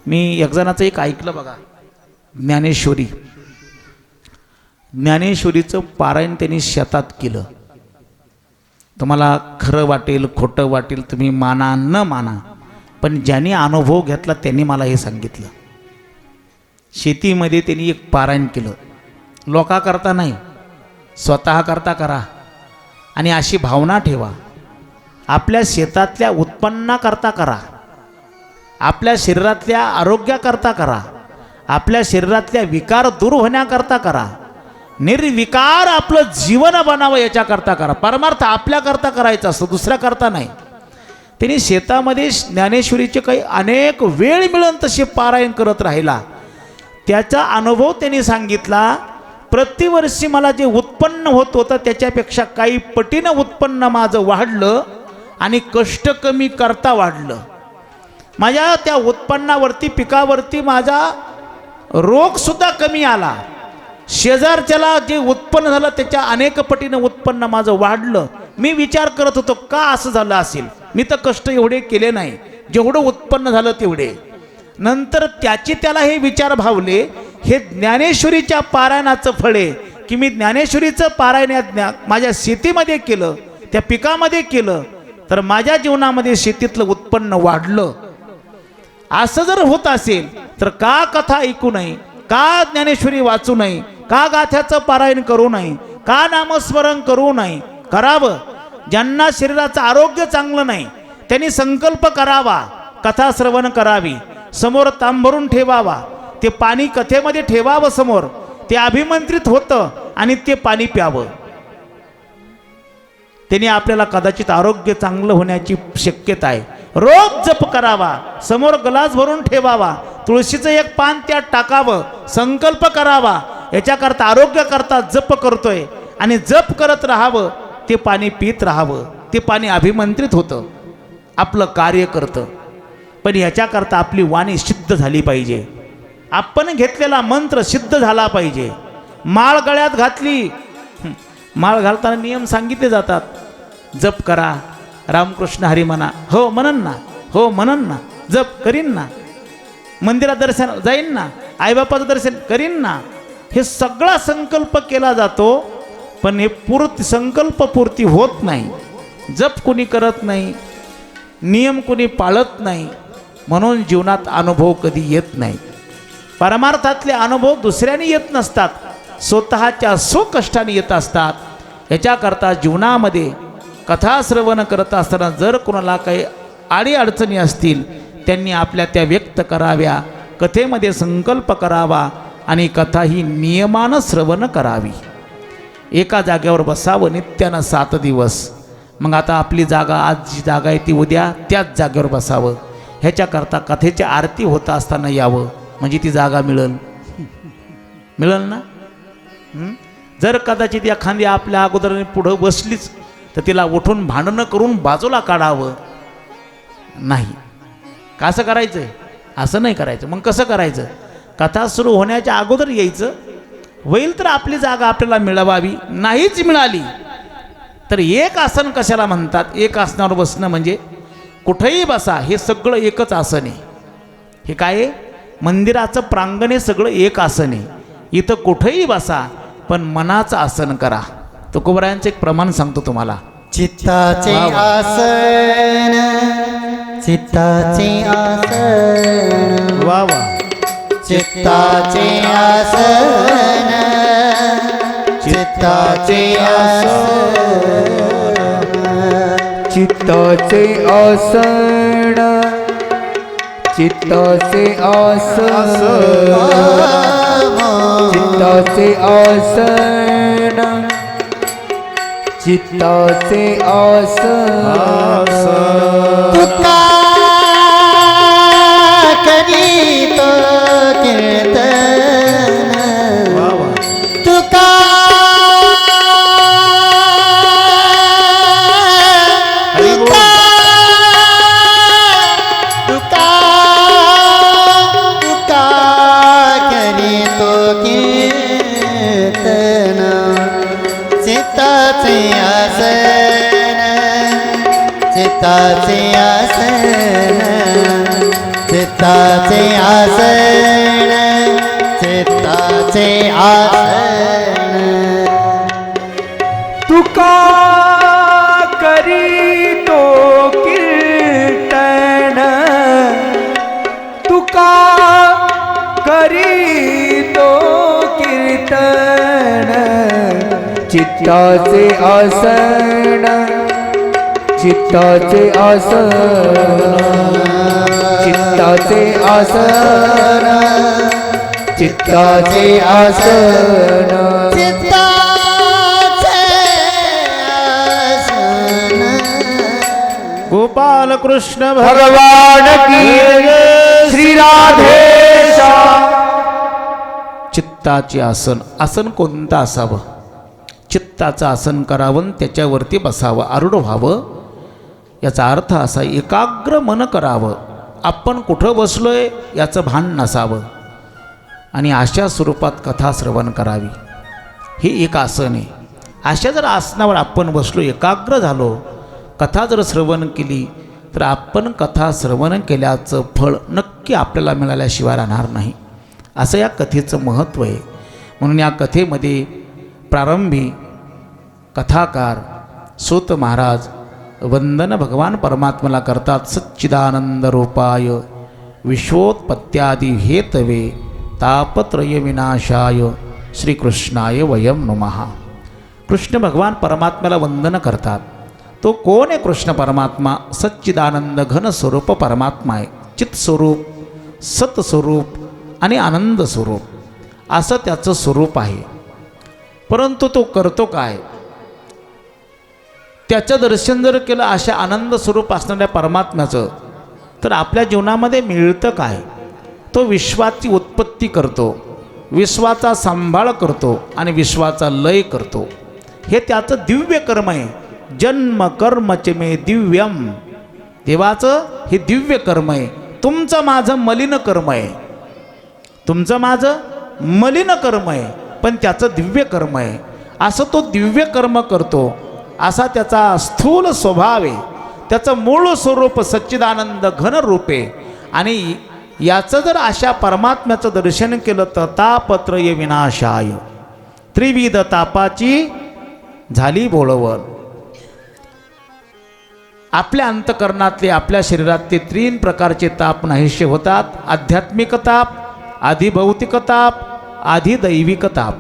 मी एक जणाचं एक ऐकलं बघा, ज्ञानेश्वरीचं पारायण त्यांनी शेतात केलं. तुम्हाला खरं वाटेल खोटं वाटेल, तुम्ही माना न माना, पण ज्यांनी अनुभव घेतला त्यांनी मला हे सांगितलं. शेतीमध्ये त्यांनी एक पारायण केलं, लोकांकरता नाही, स्वतः करता करा. आणि अशी भावना ठेवा, आपल्या शेतातल्या उत्पन्नाकरता करा, आपल्या शरीरातल्या आरोग्याकरता करा, आपल्या शरीरातल्या विकार दूर होण्याकरता करा, निर्विकार आपलं जीवन बनावं याच्याकरता करा. परमार्थ आपल्याकरता करायचा असतो, दुसऱ्याकरता नाही. त्यांनी शेतामध्ये ज्ञानेश्वरीचे काही अनेक वेळ मिळून तसे पारायण करत राहिला. त्याचा अनुभव त्यांनी सांगितला. प्रतिवर्षी मला जे उत्पन्न होत होतं त्याच्यापेक्षा काही पटीनं उत्पन्न माझं वाढलं आणि कष्ट कमी करता वाढलं. माझ्या त्या उत्पन्नावरती, पिकावरती माझा रोगसुद्धा कमी आला. शेजारच्याला जे उत्पन्न झालं त्याच्या अनेक पटीनं उत्पन्न माझं वाढलं. मी विचार करत होतो का असं झालं असेल, मी तर कष्ट एवढे केले नाही, जेवढं उत्पन्न झालं तेवढे. नंतर त्याला हे विचार भावले, हे ज्ञानेश्वरीच्या पारायणाचं फळ आहे की मी ज्ञानेश्वरीचं पारायण माझ्या शेतीमध्ये केलं, त्या पिकामध्ये केलं, तर माझ्या जीवनामध्ये शेतीतलं उत्पन्न वाढलं. असं जर होत असेल तर का कथा ऐकू नये, का ज्ञानेश्वरी वाचू नये, का गाथ्याचं पारायण करू नये, का नामस्मरण करू नये? करावं. ज्यांना शरीराचं आरोग्य चांगलं नाही त्यांनी संकल्प करावा, कथा श्रवण करावी, समोर तांभरून ठेवावा, ते पाणी कथेमध्ये ठेवावं समोर, ते अभिमंत्रित होतं आणि ते पाणी प्यावं. त्यांनी आपल्याला कदाचित आरोग्य चांगलं होण्याची शक्यता आहे. रोज जप करावा, समोर ग्लास भरून ठेवावा, तुळशीचं एक पान त्यात टाकावं, संकल्प करावा. याच्याकरता आरोग्याकरता जप करतोय आणि जप करत राहावं, ते पाणी पित राहावं, ते पाणी अभिमंत्रित होतं, आपलं कार्य करतं. पण याच्याकरता आपली वाणी सिद्ध झाली पाहिजे, आपण घेतलेला मंत्र सिद्ध झाला पाहिजे. माळ गळ्यात घातली, माळ घालताना नियम सांगितले जातात. जप करा, रामकृष्ण हरी म्हणा, हो म्हणन ना, हो म्हणन ना, जप करीन ना, मंदिरात दर्शन जाईन ना, आईबापाचं दर्शन करीन ना, हे सगळा संकल्प केला जातो. पण हे संकल्प पूर्ती होत नाही. जप कुणी करत नाही, नियम कुणी पाळत नाही, म्हणून जीवनात अनुभव कधी येत नाही. परमार्थातले अनुभव दुसऱ्याने येत नसतात, स्वतःच्या स्वकष्टाने येत असतात. याच्याकरता जीवनामध्ये कथा श्रवण करत असताना जर कोणाला काही अडीअडचणी असतील त्यांनी आपल्या त्या व्यक्त कराव्या, कथेमध्ये संकल्प करावा आणि कथा ही नियमानं श्रवण करावी. एका जागेवर बसावं नित्यानं 7 दिवस. मग आता आपली जागा, आज जी जागा आहे ती उद्या त्याच जागेवर बसावं. ह्याच्याकरता कथेची आरती होता असताना यावं, म्हणजे ती जागा मिळेल ना. जर कदाचित एखादी आपल्या अगोदर पुढं बसलीच तर तिला उठून भांडणं करून बाजूला काढावं नाही. कसं करायचं? असं नाही करायचं. मग कसं करायचं? कथा सुरू होण्याच्या अगोदर यायचं, होईल तर आपली जागा आपल्याला मिळवावी, नाहीच मिळाली तर एक आसन कशाला म्हणतात? एक आसनावर बसणं म्हणजे कुठेही बसा, हे सगळं एकच आसन आहे. हे काय आहे? मंदिराचं प्रांगण हे सगळं एक आसन आहे. इथं कुठेही बसा पण मनाचं आसन करा. तुकोबरायांचं एक प्रमाण सांगतो तुम्हाला. चित्ताचे आसन, चित्ताचे आसन, वा वा. चित्ताचे आसन, चित्ताचे आसन, चित्ताचे आसन, चित्ताचे आसन, चित्ताचे आसन, चित्ताचे आसन. तुका करीतो कीर्तन, तुका तुका तुका तुका करीतो कीर्तन. चित्ताचे आसन, चित्ताचे आसन, चित्ताचे आसन, चित्ताचे आसन. तुका करीतो कीर्तन, तुका करीतो कीर्तन. चित्ताचे आसन, चित्ताचे आसन, चित्ताचे आसन, चित्ताचे आसन. चित्ताचे आसन. गोपाल कृष्ण भगवान की श्री राधेशा. चित्ताचे आसन. आसन कोणतं असावं? चित्ताचं आसन करावं, त्याच्यावरती बसावं, आरूढ व्हावं. याचा अर्थ असा, एकाग्र मन करावं, आपण कुठं बसलोय याचं भान नसावं आणि अशा स्वरूपात कथा श्रवण करावी. हे एक आसन आहे. अशा जर आसनावर आपण बसलो, एकाग्र झालो, कथा जर श्रवण केली तर आपण कथा श्रवण केल्याचं फळ नक्की आपल्याला मिळाल्याशिवाय राहणार नाही. असं या कथेचं महत्त्व आहे. म्हणून या कथेमध्ये प्रारंभी कथाकार सूत महाराज वंदन भगवान परमात्म्याला करतात. सच्चिदानंद रूपाय विश्वोत्पत्त्यादि हेतवे तापत्रय विनाशाय श्रीकृष्णाय वयम नमः. कृष्ण भगवान परमात्म्याला वंदन करतात. तो कोण आहे कृष्ण परमात्मा? सच्चिदानंद घन स्वरूप परमात्मा आहे. चित स्वरूप, सत स्वरूप आणि आनंद स्वरूप असं त्याचं स्वरूप आहे. परंतु तो करतो काय? त्याचं दर्शन जर केलं अशा आनंद स्वरूप असणाऱ्या परमात्म्याचं, तर आपल्या जीवनामध्ये मिळतं काय? तो विश्वाची उत्पत्ती करतो, विश्वाचा सांभाळ करतो आणि विश्वाचा लय करतो. हे त्याचं दिव्य कर्म आहे. जन्म कर्मच मे दिव्यम. देवाचं हे दिव्य कर्म आहे. तुमचं माझं मलिन कर्म आहे. तुमचं माझं मलिन कर्म आहे, पण त्याचं दिव्य कर्म आहे. असं तो दिव्य कर्म करतो. असा त्याचा स्थूल स्वभाव आहे. त्याचं मूळ स्वरूप सच्चिदानंद घन रूप आहे. आणि याचं जर अशा परमात्म्याचं दर्शन केलं तर तापत्रय विनाशाय, त्रिविध तापाची झाली बोळवण. आपल्या अंतकरणातले, आपल्या शरीरातले 3 प्रकारचे ताप नाहीसे होतात. आध्यात्मिक ताप, आधिभौतिक ताप, आधिदैविक ताप.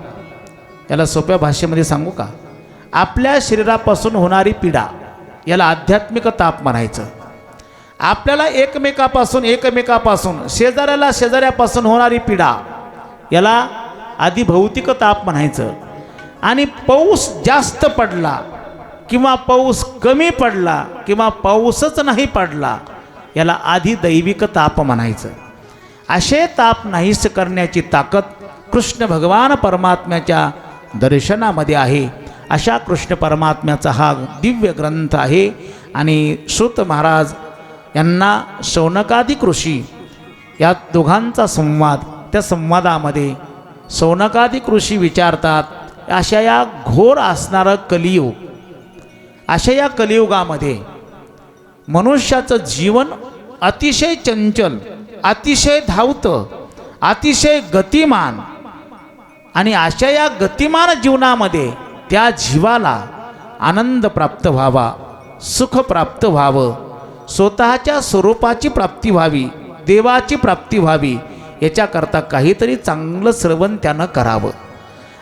याला सोप्या भाषेमध्ये सांगू का? आपल्या शरीरापासून होणारी पीडा याला आध्यात्मिक ताप म्हणायचं. आपल्याला एकमेकापासून शेजाऱ्यापासून होणारी पीडा याला आधिभौतिक ताप म्हणायचं. आणि पाऊस जास्त पडला किंवा पाऊस कमी पडला किंवा पाऊसच नाही पडला याला आधिदैविक ताप म्हणायचं. असे ताप नाहीस करण्याची ताकद कृष्ण भगवान परमात्म्याच्या दर्शनामध्ये आहे. अशा कृष्ण परमात्म्याचा हा दिव्य ग्रंथ आहे. आणि श्रुत महाराज यांना शौनकादिक ऋषी या दोघांचा संवाद, त्या संवादामध्ये शौनकादिक ऋषी विचारतात, अशा या घोर असणारं कलियुग, अशा या कलियुगामध्ये मनुष्याचं जीवन अतिशय चंचल, अतिशय धावतं, अतिशय गतिमान. आणि अशा या गतिमान जीवनामध्ये त्या जीवाला आनंद प्राप्त व्हावा, सुख प्राप्त व्हावं, स्वतःच्या स्वरूपाची प्राप्ती व्हावी, देवाची प्राप्ती व्हावी, याच्याकरता काहीतरी चांगलं श्रवण त्यानं करावं.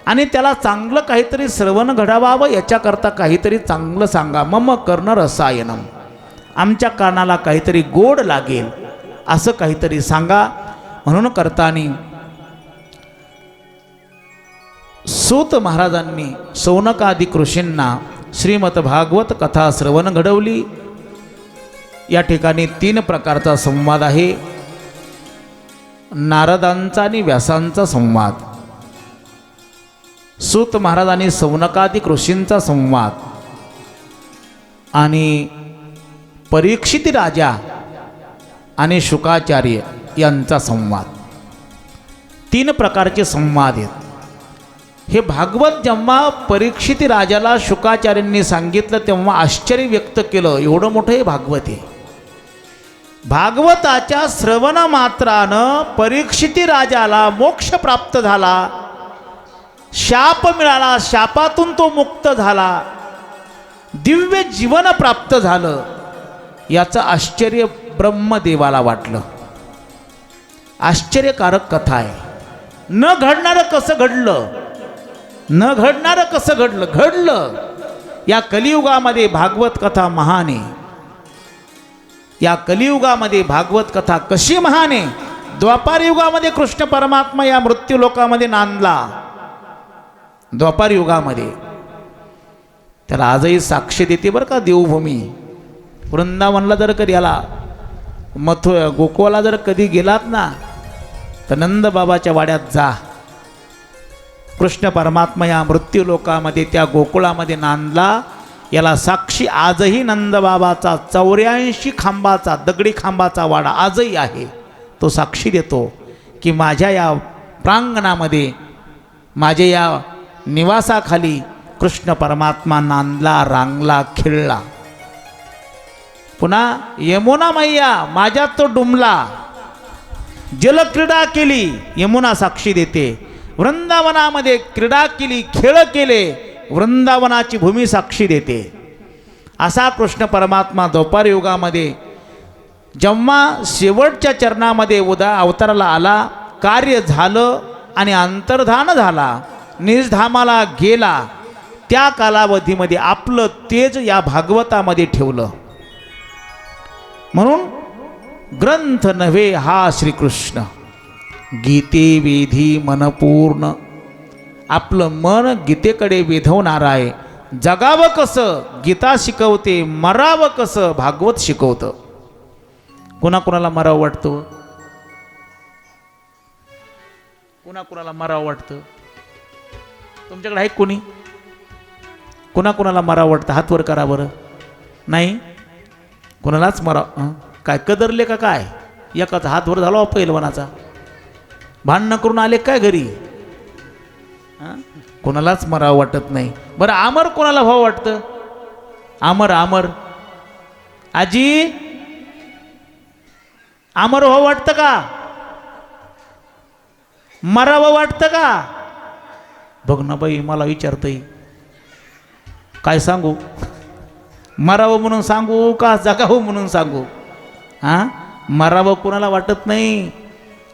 आणि त्याला चांगलं काहीतरी श्रवण घडावावं, याच्याकरता काहीतरी चांगलं सांगा. मम कर्ण रसायनम, आमच्या कानाला काहीतरी गोड लागेल असं काहीतरी सांगा. म्हणून करतानी सूत महाराजांनी शौनकादिक ऋषींना श्रीमद भागवत कथा श्रवण घडवली. या ठिकाणी 3 प्रकारचा संवाद आहे. नारदांचा आणि व्यासांचा संवाद, सूत महाराज आणि शौनकादिक ऋषींचा संवाद, आणि परीक्षित राजा आणि शुकाचार्य यांचा संवाद. 3 प्रकारचे संवाद आहेत. हे भागवत जेव्हा परीक्षित राजाला शुकाचार्यांनी सांगितलं तेव्हा आश्चर्य व्यक्त केलं. एवढं मोठं हे भागवत आहे. भागवताच्या श्रवण मात्रानं परीक्षित राजाला मोक्ष प्राप्त झाला, शाप मिळाला, शापातून तो मुक्त झाला, दिव्य जीवन प्राप्त झालं. याचं आश्चर्य ब्रह्मदेवाला वाटलं. आश्चर्यकारक कथा आहे. न घडणारं कसं घडलं, न घडणारं कसं घडलं, घडलं. या कलियुगामध्ये भागवत कथा महान आहे. या कलियुगामध्ये भागवत कथा कशी महान आहे? द्वापार युगामध्ये कृष्ण परमात्मा या मृत्यू लोकामध्ये नांदला. द्वापार युगामध्ये त्याला आजही साक्ष देते बरं का देवभूमी. वृंदावनला जर कधी याला गोकुळला जर कधी गेलात ना, तर नंदबाबाच्या वाड्यात जा. कृष्ण परमात्मा या मृत्यू लोकामध्ये त्या गोकुळामध्ये नांदला. याला साक्षी आजही नंदबाबाचा 84 खांबाचा, दगडी खांबाचा वाडा आजही आहे. तो साक्षी देतो की माझ्या या प्रांगणामध्ये, माझ्या या निवासाखाली कृष्ण परमात्मा नांदला, रांगला, खेळला. पुन्हा यमुना मैया माझ्यात तो डुंबला, जलक्रीडा केली, यमुना साक्षी देते. वृंदावनामध्ये क्रीडा केली, खेळ केले, वृंदावनाची भूमी साक्षी देते. असा कृष्ण परमात्मा द्वापार युगामध्ये जेव्हा शेवटच्या चरणामध्ये अवताराला आला, कार्य झालं आणि अंतर्धान झाला, निजधामाला गेला, त्या कालावधीमध्ये आपलं तेज या भागवतामध्ये ठेवलं. म्हणून ग्रंथ नव्हे हा श्रीकृष्ण, गीते वेधी मनपूर्ण. आपलं मन गीतेकडे वेधवणारं आहे. जगावं कसं गीता शिकवते, मरावं कसं भागवत शिकवतं. कुणाकुणाला मरावं वाटतं, कुणाकुणाला मरावं वाटतं? तुमच्याकडे आहे कोणी? कुणाकुणाला मरावं वाटतं? हात वर करा बरं. नाही, कुणालाच मराव. काय कदरले का काय? एकाचा हात वर झाला पहिलवानाचा. भांडणं करून आले काय घरी? कोणालाच मरावं वाटत नाही. बरं आमर कोणाला व्हावं वाटतं? आमर आमर आजी आमर व्हावं वाटतं का? मरावं वाटतं का? बघ ना बाई, मला विचारतय काय सांगू? मरावं म्हणून सांगू का जगावं म्हणून सांगू? मरावं कोणाला वाटत नाही.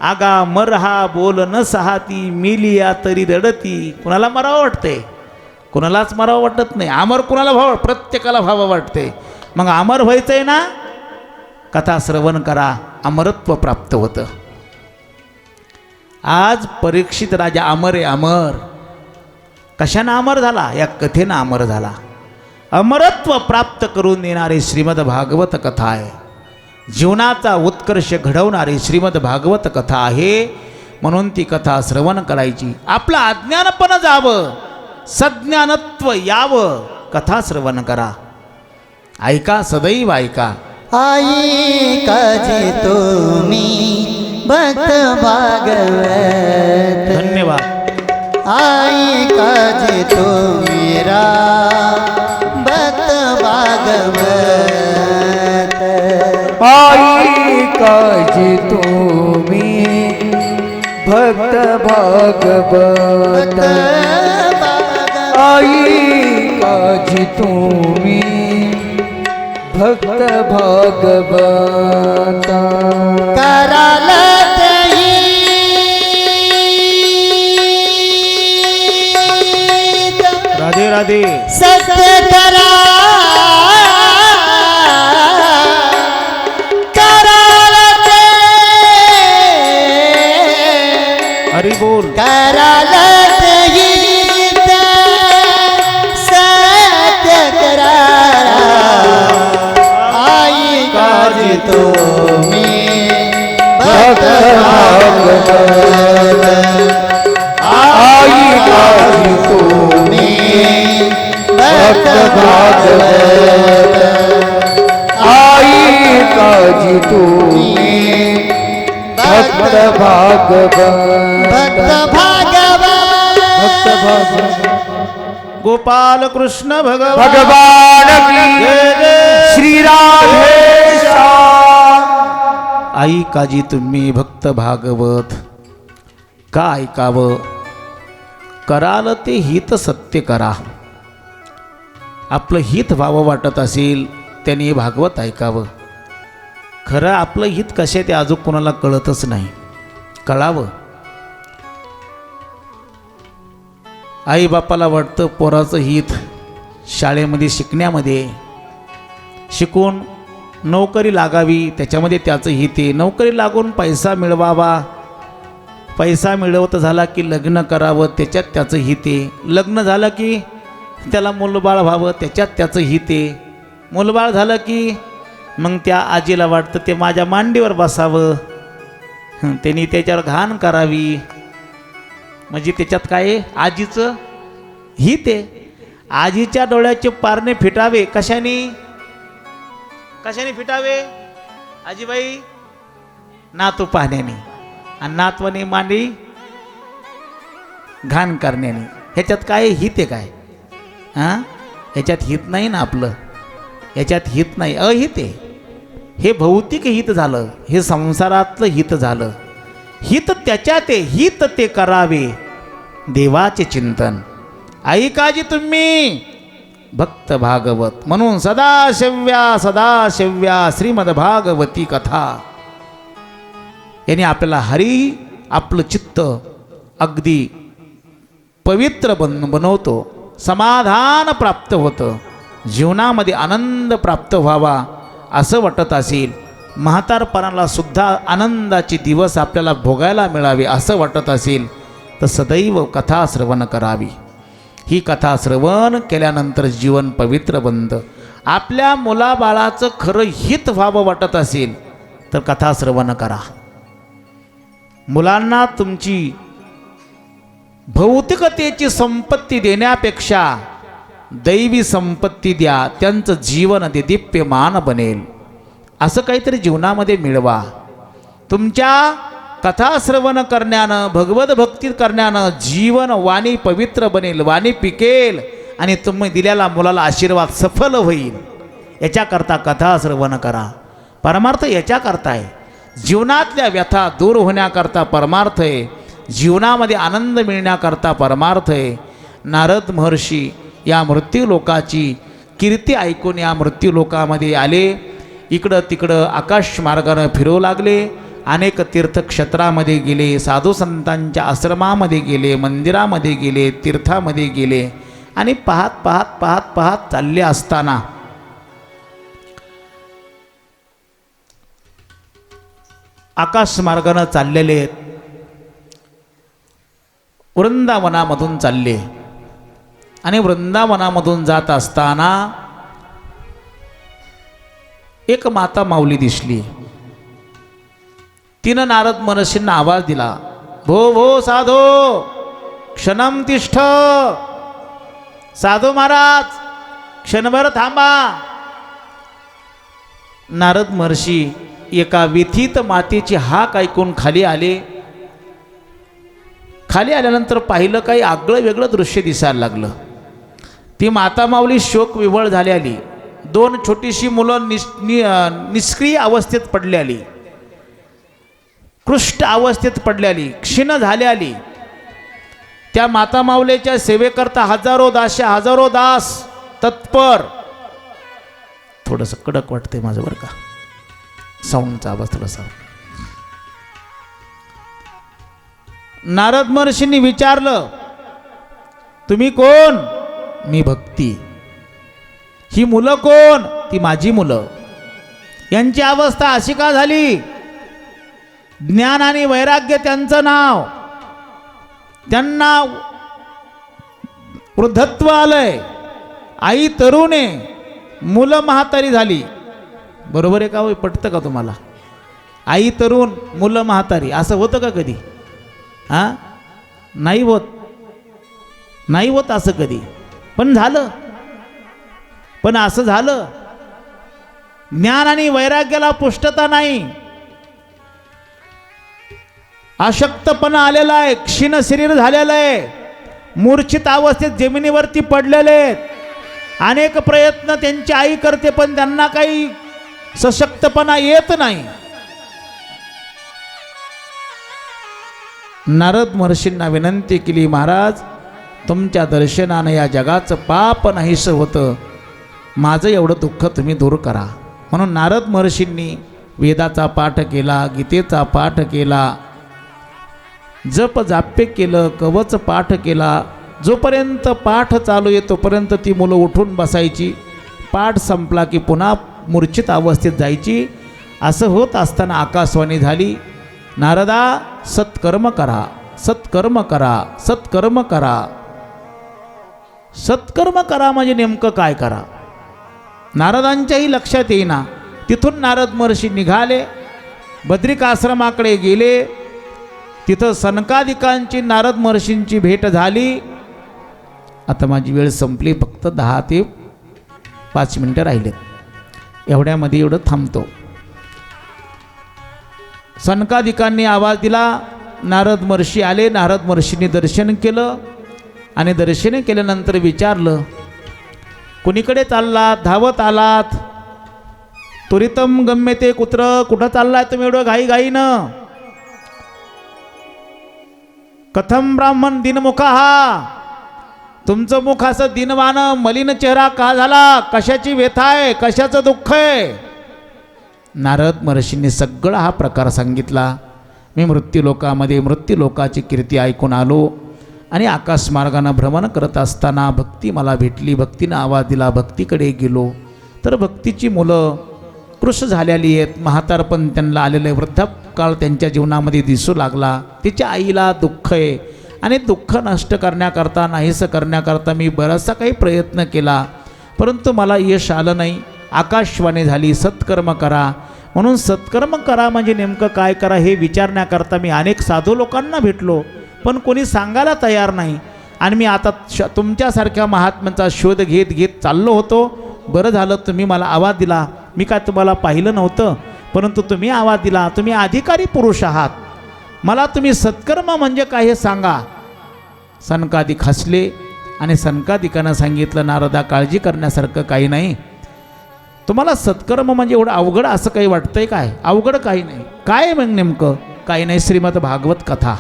आगा मर हा बोल न सहाती, मिलिया तरी रडती. कुणाला मरावं वाटते? कुणालाच मरावं वाटत नाही. अमर कुणाला व्हावं? प्रत्येकाला व्हावं वाटते. मग अमर व्हायचंय ना, कथा श्रवण करा, अमरत्व प्राप्त होतं. आज परीक्षित राजा अमर आहे. अमर कशानं अमर झाला? या कथेनं अमर झाला. अमरत्व प्राप्त करून देणारी श्रीमद भागवत कथा आहे. जीवनाचा उत्कर्ष घडवणारी श्रीमद भागवत कथा आहे. म्हणून ती कथा श्रवण करायची. आपलं अज्ञानपण जावं, सज्ञानत्व यावं. कथा श्रवण करा, ऐका, सदैव ऐका. आई काजी तुम्ही भक्त भागवत. धन्यवाद. आई काजी तुम्हीरा भक्त भागवत. आई काजी तुम्ही भक्त भागवत. आई काजी तुम्ही भक्त भागवत. कराल राधे राधे. सत्य करा, कराल हरी बोल. कराल सत्य करा. आई काजी तुम्ही भक्त भागवत. आई काजी तुम्ही भक्त भागवत. आई काजी तुम्ही भक्त भागवत. भक्त भागवत. भक्त भागवत. गोपाल कृष्ण भगवान भगवान की श्री राधे श्याम. आई काजी तुम्ही भक्त भागवत. का ऐकावं? कराल ते हित सत्य करा. आपलं हित व्हावं वाटत असेल त्याने भागवत ऐकावं. खरं आपलं हित कसे ते अजून कोणाला कळतच नाही. कळावं. आई बापाला वाटतं पोराचं हित शाळेमध्ये शिकण्यामध्ये, शिकून नोकरी लागावी त्याच्यामध्ये त्याचं हित आहे. नोकरी लागून पैसा मिळवावा, पैसा मिळवत झाला की लग्न करावं त्याच्यात त्याचं हित आहे. लग्न झालं की त्याला मूलबाळ व्हावं त्याच्यात त्याचं हित आहे. मूलबाळ झालं की मग त्या आजीला वाटतं ते माझ्या मांडीवर बसावं, त्यांनी त्याच्यावर घाण करावी. म्हणजे त्याच्यात काय आहे? आजीचं हित आहे. आजीच्या डोळ्याचे पारणे फिटावे. कशाने? कशाने फिटावे? आजीबाई नातू पाहण्याने, आणि नातवाने मांडी घाण करण्याने. ह्याच्यात काय हित आहे? काय ह्याच्यात हित नाही ना आपलं. ह्याच्यात हित नाही, अहित आहे. हे भौतिक हित झालं, हे संसारातलं हित झालं. हित त्याच्यात आहे. हित ते करावे देवाचे चिंतन. आई काजी तुम्ही भक्त भागवत. म्हणून सदाशिव्या श्रीमद्भागवती कथा यांनी आपल्याला आपलं चित्त अगदी पवित्र बनवतो, समाधान प्राप्त होतं, जीवनामध्ये आनंद प्राप्त व्हावा असं वाटत असेल, म्हातारपणाला सुद्धा आनंदाचे दिवस आपल्याला भोगायला मिळावे असं वाटत असेल तर सदैव कथा श्रवण करावी. ही कथा श्रवण केल्यानंतर जीवन पवित्र बनतं. आपल्या मुलाबाळाचं खरं हित व्हावं वाटत असेल तर कथा श्रवण करा. मुलांना तुमची भौतिकतेची संपत्ती देण्यापेक्षा दैवी संपत्ती द्या, त्यांचं जीवन ते दिप्यमान बनेल. असं काहीतरी जीवनामध्ये मिळवा. तुमच्या कथा श्रवण करण्यानं, भगवत भक्ती करण्यानं जीवन वाणी पवित्र बनेल, वाणी पिकेल आणि तुम्ही दिलेला मुलाला आशीर्वाद सफल होईल. याच्याकरता कथा श्रवण करा. परमार्थ याच्याकरता आहे. जीवनातल्या व्यथा दूर होण्याकरता परमार्थ आहे. जीवनामध्ये आनंद मिळण्याकरता परमार्थ आहे. नारद महर्षी या मृत्यूलोकाची कीर्ती ऐकून या मृत्यूलोकामध्ये आले. इकडं तिकडं आकाश मार्गानं फिरू लागले. अनेक तीर्थक्षेत्रामध्ये गेले, साधू संतांच्या आश्रमामध्ये गेले, मंदिरामध्ये गेले, तीर्थामध्ये गेले आणि पाहत चालले असताना आकाश मार्गानं चाललेले वृंदावनामधून चालले आणि वृंदावनामधून जात असताना एक माता माऊली दिसली. तिनं नारद महर्षींना आवाज दिला, भो भो साधो क्षणम तिष्ठ. साधू महाराज क्षणभर थांबा. नारद महर्षी एका व्यथित मातेची हाक ऐकून खाली आले. खाली आल्यानंतर पाहिलं काही आगळं वेगळं दृश्य दिसायला लागलं. ती माता माऊली शोक विव्हळ झाली आली. दोन छोटीशी मुलं निष्क्रिय अवस्थेत पडली आली, कृष्ट अवस्थेत पडली आली, क्षीण झाली आली. त्या माता माऊलीच्या सेवेकरता हजारो दास तत्पर. थोडंसं कडक वाटतंय माझं बरं का, साऊंडचा आवाज थोडासा. नारद महर्षींनी विचारलं, तुम्ही कोण? मी भक्ती. ही मुलं कोण? ती माझी मुलं. यांची अवस्था अशी का झाली? ज्ञान आणि वैराग्य त्यांचं नाव. त्यांना वृद्धत्व आलंय. आई तरुण आहे, मुलं म्हातारी झाली. बरोबर आहे का? होय, पटतं का तुम्हाला? आई तरुण, मुलं म्हातारी, असं होतं का कधी? हां, नाही होत असं कधी. पण झालं. पण असं झालं. ज्ञान आणि वैराग्याला पुष्टता नाही. अशक्तपणा आलेला आहे, क्षीण शरीर झालेलं आहे, मूर्छित अवस्थेत जमिनीवरती पडलेले आहेत. अनेक प्रयत्न त्यांची आई करते पण त्यांना काही सशक्तपणा येत नाही. नारद महर्षींना विनंती केली, महाराज तुमच्या दर्शनानं या जगाचं पाप नाहीसं होतं, माझं एवढं दुःख तुम्ही दूर करा. म्हणून नारद महर्षींनी वेदाचा पाठ केला, गीतेचा पाठ केला, जप जाप्य केलं, कवच पाठ केला. जोपर्यंत पाठ चालू आहे तोपर्यंत ती मुलं उठून बसायची. पाठ संपला की पुन्हा मूर्छित अवस्थेत जायची. असं होत असताना आकाशवाणी झाली, नारदा सत्कर्म करा, सत्कर्म करा, सत्कर्म करा. सत्कर्म करा म्हणजे नेमकं काय करा? नारदांच्याही लक्षात येईना. तिथून नारद महर्षी निघाले, बद्रिकाश्रमाकडे गेले. तिथं सनकादिकांची नारद महर्षींची भेट झाली. आता माझी वेळ संपली, फक्त 10 ते 5 मिनटं राहिलेत. एवढ्यामध्ये एवढं थांबतो. सनकादिकांनी आवाज दिला, नारद महर्षी आले. नारद महर्षींनी दर्शन केलं आणि दर्शन केल्यानंतर विचारलं, कुणीकडे चाललात? धावत आलात? त्वरितम गम्यते कुत्र, कुठं चाललाय तुम्ही एवढं घाईघाईनं? कथम ब्राह्मण दिनमुखा, तुमचं मुख असं दिनवानं मलिन चेहरा का झाला? कशाची व्यथा आहे? कशाचं दुःख आहे? नारद महर्षींनी सगळा हा प्रकार सांगितला. मी मृत्यूलोकामध्ये मृत्यूलोकाची कीर्ती ऐकून आलो आणि आकाश मार्गानं भ्रमण करत असताना भक्ती मला भेटली. भक्तीनं आवाज दिला, भक्तीकडे गेलो तर भक्तीची मुलं कृश झालेली आहेत. म्हातारपण त्यांना आलेलं आहे, वृद्धापकाळ त्यांच्या जीवनामध्ये दिसू लागला. तिच्या आईला दुःख आहे आणि दुःख नष्ट करण्याकरता, नाहीसं करण्याकरता मी बराचसा काही प्रयत्न केला, परंतु मला यश आलं नाही. आकाशवाणी झाली, सत्कर्म करा. म्हणून सत्कर्म करा म्हणजे नेमकं काय करा हे विचारण्याकरता मी अनेक साधू लोकांना भेटलो, पण कोणी सांगायला तयार नाही. आणि मी आता तुमच्यासारख्या महात्म्यांचा शोध घेत घेत चाललो होतो. बरं झालं तुम्ही मला आवाज दिला. मी काय तुम्हाला पाहिलं नव्हतं, परंतु तुम्ही आवाज दिला. तुम्ही अधिकारी पुरुष आहात. मला तुम्ही सत्कर्म म्हणजे काय हे सांगा. सनकादिक हसले आणि सनकादिकानं सांगितलं, नारदा काळजी करण्यासारखं काही नाही. तुम्हाला सत्कर्म म्हणजे एवढं अवघड असं काही वाटतंय काय? अवघड काही नाही. काय मग नेमकं? काही नाही. श्रीमद भागवत कथा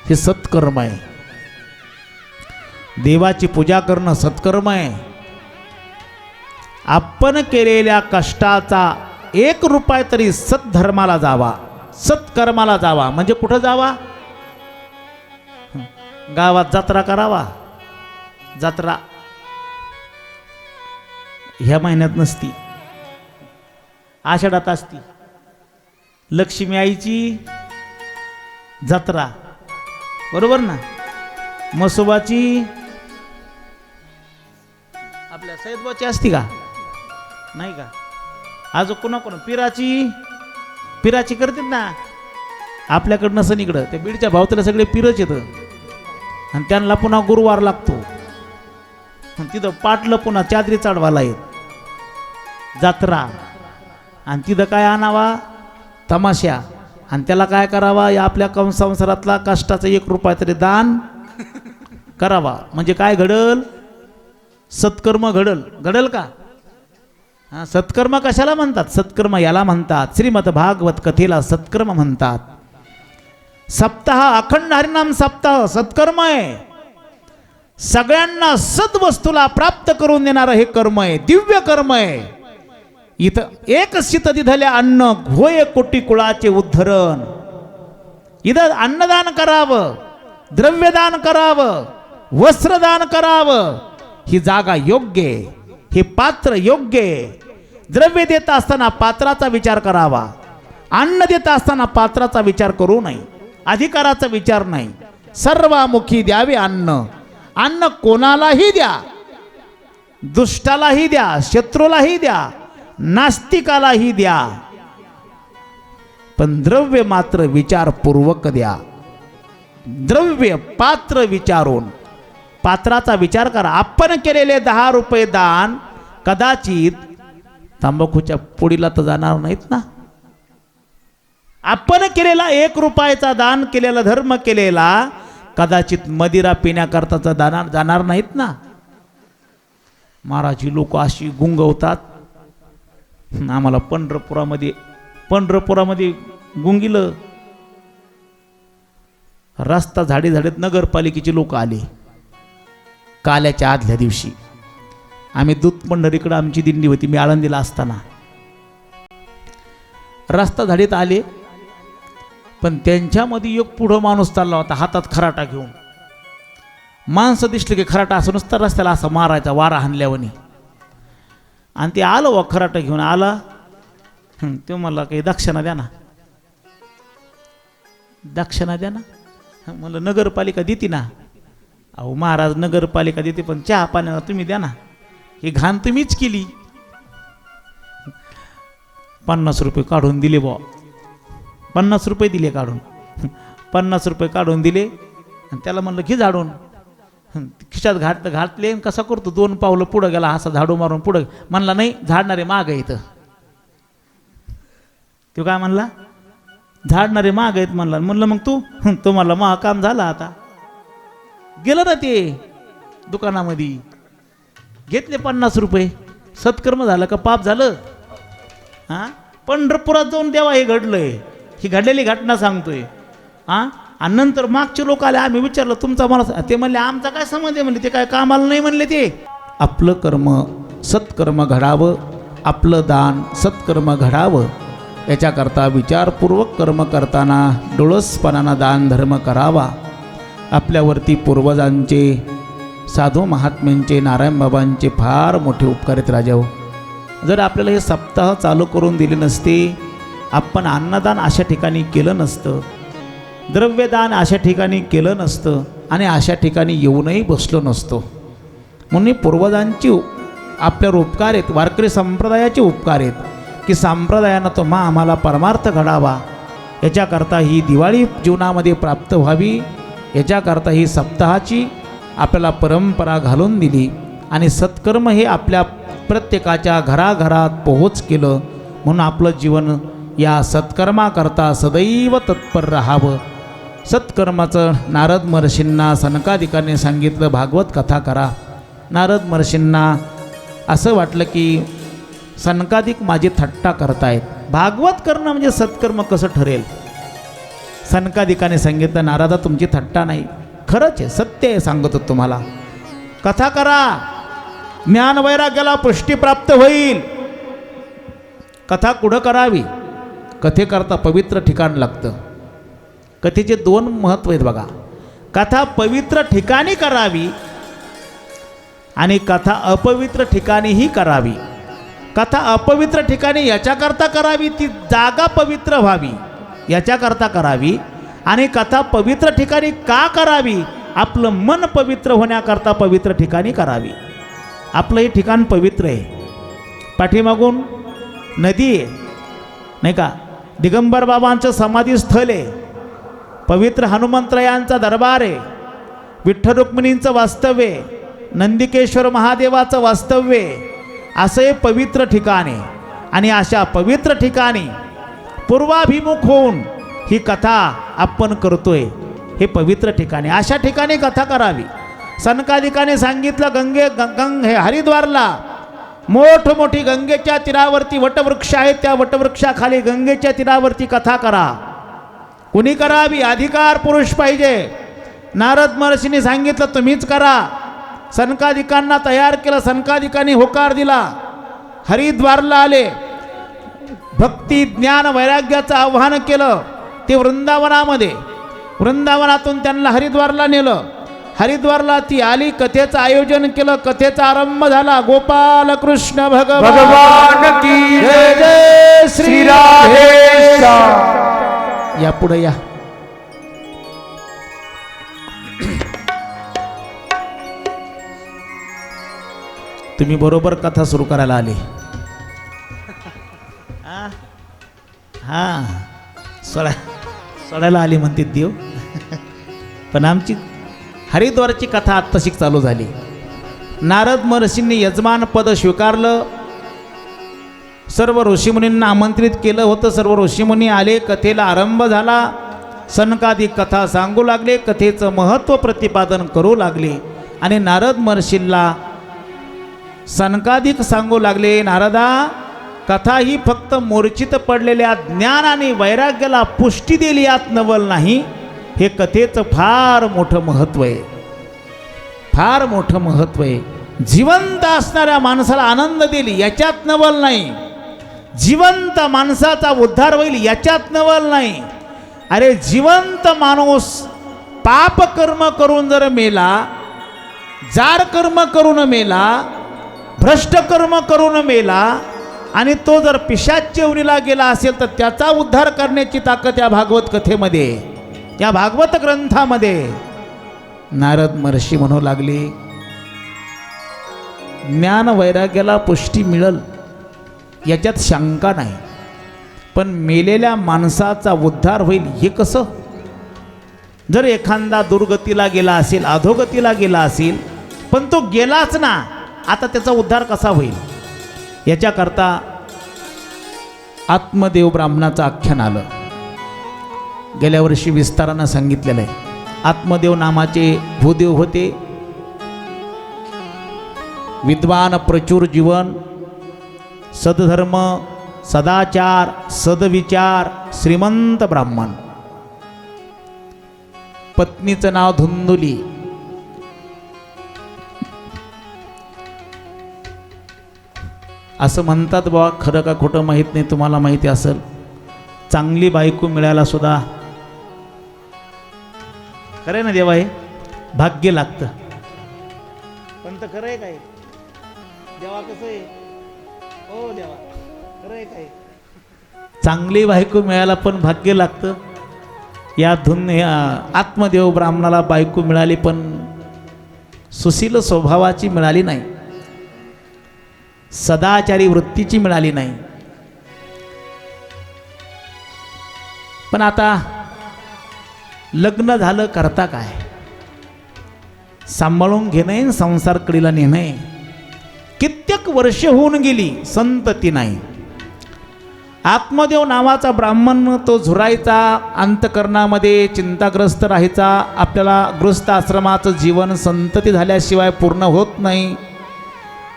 हे सत्कर्म आहे. देवाची पूजा करणं सत्कर्म आहे. आपण केलेल्या कष्टाचा 1 रुपया तरी सद्धर्माला जावा, सत्कर्माला जावा. म्हणजे कुठं जावा? गावात जत्रा करावा. जत्रा ह्या महिन्यात नसती, आषाढात असती. लक्ष्मी आईची जत्रा, बरोबर ना? मसोबाची आपल्या सैदबाची असती का? नाही का? आज कोणा पिराची करतात ना आपल्याकडं. नसन इकडं त्या बीडच्या भावताला सगळे पिरच येतं आणि त्यांना पुन्हा गुरुवार लागतो. आणि तिथं पाटलं पुन्हा चादरी चढवायला येत जत्रा. आणि तिथं काय आणावा? तमाशा. आणि त्याला काय करावा? या आपल्या संसारातला कष्टाचा 1 रुपया तरी दान करावा. म्हणजे काय घडल? सत्कर्म घडल. घडल का? हां, सत्कर्म कशाला म्हणतात? सत्कर्म याला म्हणतात, श्रीमद भागवत कथेला सत्कर्म म्हणतात. सप्ताह, अखंड हरिनाम सप्ताह सत्कर्म आहे. सगळ्यांना सद्वस्तूला प्राप्त करून देणारं हे कर्म आहे, दिव्य कर्म आहे. इथं एक शीत दिधले अन्न होय कोटी कुळाचे उद्धरण. इथं अन्नदान करावं, द्रव्यदान करावं, वस्त्रदान करावं. ही जागा योग्य आहे, हे पात्र योग्य आहे. द्रव्य देत असताना पात्राचा विचार करावा. अन्न देत असताना पात्राचा विचार करू नये, अधिकाराचा विचार नाही. सर्वामुखी द्यावे अन्न. अन्न कोणालाही द्या, दुष्टालाही द्या, शत्रूलाही द्या, नास्तिकालाही द्या, पण द्रव्य मात्र विचारपूर्वक द्या. द्रव्य पात्र विचारून, पात्राचा विचार करा. आपण केलेले 10 रुपये दान कदाचित तंबाखूच्या पोडीला तर जाणार नाहीत ना. आपण केलेला 1 रुपयाचा दान केलेला, धर्म केलेला कदाचित मदिरा पिण्याकरताचा दान जाणार नाहीत ना. महाराज लोक अशी गुंगवतात. आम्हाला पंढरपुरामध्ये गुंगिलं. रस्ता झाडीत नगरपालिकेचे लोक आले काल्याच्या आदल्या दिवशी. आम्ही दूध पंढरीकडे आमची दिंडी होती, मी आळंदीला असताना. रस्ता झाडीत आले, पण त्यांच्यामध्ये एक पुढं माणूस चालला होता हातात खराटा घेऊन. माणसं दिसले की खराटा असं नुसतं रस्त्याला असं मारायचा वारा हाणल्यावानी. आणि ते आलं वा खराटा घेऊन आला. ते मला काही दक्षिणा द्या ना, दक्षिणा द्या ना. म्हणलं नगरपालिका देते ना. अहो महाराज, नगरपालिका देते पण चहा पाण्याला तुम्ही द्या ना, ही घाण तुम्हीच केली. 50 रुपये काढून दिले बुवा. 50 रुपये दिले काढून. 50 रुपये काढून दिले आणि त्याला म्हणलं घे झाडून. खिशात घातले. कसा करतो? 2 पावलं पुढं गेला, असा झाडू मारून पुढं. म्हणला नाही, झाडणारे माग आहे इथं. तो काय म्हणला? झाडणारे माग आहेत म्हणला. म्हणलं मग तू म्हणला महा काम झालं आता. गेलं ना ते दुकानामध्ये, घेतले 50 रुपये. सत्कर्म झालं का पाप झालं? हां, पंढरपुरात जाऊन देवा हे घडलंय. ही घडलेली घटना सांगतोय. हां, आणि नंतर मागचे लोक आले, आम्ही विचारलं तुमचा मला, ते म्हणले आमचा काय संबंध आहे म्हणले, ते काय कामाला नाही म्हणले. ते आपलं कर्म सत्कर्म घडावं, आपलं दान सत्कर्म घडावं, याच्याकरता विचारपूर्वक कर्म करताना डोळसपणानं दान धर्म करावा. आपल्यावरती पूर्वजांचे, साधू महात्म्यांचे, नारायण बाबांचे फार मोठे उपकार आहेत राजाओ. जर आपल्याला हे सप्ताह चालू करून दिले नसते, आपण अन्नदान अशा ठिकाणी केलं नसतं, द्रव्यदान अशा ठिकाणी केलं नसतं, आणि अशा ठिकाणी येऊनही बसलो नसतो. म्हणून पूर्वजांची आपल्यावर उपकार आहेत, वारकरी संप्रदायाचे उपकार आहेत की संप्रदायानं तो आम्हाला परमार्थ घडावा, याच्याकरता ही दिवाळी जीवनामध्ये प्राप्त व्हावी, याच्याकरता ही सप्ताहाची आपल्याला परंपरा घालून दिली. आणि सत्कर्म हे आपल्या प्रत्येकाच्या घराघरात पोहोच केलं. म्हणून आपलं जीवन या सत्कर्माकरता सदैव तत्पर राहावं. सत्कर्माचं नारद महर्षींना सनकादिकांनी सांगितलं, भागवत कथा करा. नारद महर्षींना असं वाटलं की सनकादिक माझी थट्टा करतायत, भागवत करणं म्हणजे सत्कर्म कसं ठरेल. सनकादिकाने सांगितलं, नारदा तुमची थट्टा नाही, खरंच आहे, सत्य आहे, सांगतो तुम्हाला. कथा करा, ज्ञान वैराग्याला पुष्टी प्राप्त होईल. कथा कुठं करावी? कथेकरता पवित्र ठिकाण लागतं. कथेचे दोन महत्त्व आहेत बघा. कथा पवित्र ठिकाणी करावी आणि कथा अपवित्र ठिकाणीही करावी. कथा अपवित्र ठिकाणी याच्याकरता करावी, ती जागा पवित्र व्हावी याच्याकरता करावी. आणि कथा पवित्र ठिकाणी का करावी? आपलं मन पवित्र होण्याकरता पवित्र ठिकाणी करावी. आपलं हे ठिकाण पवित्र आहे, पाठीमागून नदी आहे नाही का, दिगंबर बाबांचं समाधीस्थळ आहे, पवित्र हनुमंतरायांचा दरबार आहे, विठ्ठल रुक्मिणींचं वास्तव्य आहे, नंदिकेश्वर महादेवाचं वास्तव्य आहे. असं हे पवित्र ठिकाण आहे. आणि अशा पवित्र ठिकाणी पूर्वाभिमुख होऊन ही कथा आपण करतोय, हे पवित्र ठिकाणी. अशा ठिकाणी कथा करावी. सनकादिकाने सांगितलं, हे हरिद्वारला मोठमोठी गंगेच्या तीरावरती वटवृक्ष आहेत, त्या वटवृक्षाखाली गंगेच्या तीरावरती कथा करा. कुणी करावी? अधिकार पुरुष पाहिजे. नारद महर्षींनी सांगितलं तुम्हीच करा. सनकादिकांना तयार केलं, सनकादिकांनी होकार दिला, हरिद्वारला आले, भक्ती ज्ञान वैराग्याचं आव्हान केलं. ते वृंदावनामध्ये, वृंदावनातून त्यांना हरिद्वारला नेलं. हरिद्वारला ती आली, कथेचं आयोजन केलं, कथेचा आरंभ झाला. गोपाल कृष्ण भगवान की जय जय श्री राधे. या पुढे या. तुम्ही बरोबर कथा सुरू करायला आले. हां सोडायला आली म्हणते देव. पण आमची हरिद्वारची कथा आत्ताशी चालू झाली. नारद महर्षींनी यजमान पद स्वीकारलं, सर्व ऋषीमुनींना आमंत्रित केलं होतं. सर्व ऋषीमुनी आले, कथेला आरंभ झाला. सनकादिक कथा सांगू लागले, कथेचं महत्त्व प्रतिपादन करू लागले. आणि नारद महर्षींना सनकादिक सांगू लागले, नारदा, कथा ही फक्त मूर्छित पडलेल्या ज्ञान आणि वैराग्याला पुष्टी दिली यात नवल नाही. हे कथेचं फार मोठं महत्त्व आहे, फार मोठं महत्त्व आहे. जिवंत असणाऱ्या माणसाला आनंद देईल याच्यात नवल नाही, जिवंत माणसाचा उद्धार होईल याच्यात नवल नाही. अरे जिवंत माणूस पाप कर्म करून जर मेला, जार कर्म करून मेला, भ्रष्ट कर्म करून मेला, आणि तो जर पिशाच्य योनीला गेला असेल तर त्याचा उद्धार करण्याची ताकद या भागवत कथेमध्ये, या भागवत ग्रंथामध्ये. नारद महर्षी म्हणू लागले, ज्ञान वैराग्याला पुष्टी मिळल याच्यात शंका नाही, पण मेलेल्या माणसाचा उद्धार होईल हे कसं? जर एखादा दुर्गतीला गेला असेल, अधोगतीला गेला असेल, पण तो गेलाच ना, आता त्याचा उद्धार कसा होईल? याच्याकरता आत्मदेव ब्राह्मणाचं आख्यान आलं. गेल्या वर्षी विस्तारानं सांगितलेलं आहे. आत्मदेव नामाचे भूदेव होते, विद्वान, प्रचूर जीवन, सद्धर्म, सदाचार, सदविचार, श्रीमंत ब्राह्मण. पत्नीचं नाव धुंदुली. असं म्हणतात बाबा, खरं का खोटं माहीत नाही, तुम्हाला माहिती असेल. चांगली बायको मिळायला सुद्धा खरं आहे ना देवा, हे भाग्य लागतं. पण तर खरं आहे काय देवा, कसं आहे हो देवा, खरं आहे काय, चांगली बायको मिळायला पण भाग्य लागतं. या आत्मदेव ब्राह्मणाला बायको मिळाली, पण सुशील स्वभावाची मिळाली नाही, सदाचारी वृत्तीची मिळाली नाही. पण आता लग्न झालं, करता काय, सांभाळून घेणं, संसार कडीला नेणं. कित्येक वर्ष होऊन गेली, संतती नाही. आत्मदेव नावाचा ब्राह्मण तो झुरायचा, अंतकरणामध्ये चिंताग्रस्त राहायचा. आपल्याला गृहस्थ आश्रमाचं जीवन संतती झाल्याशिवाय पूर्ण होत नाही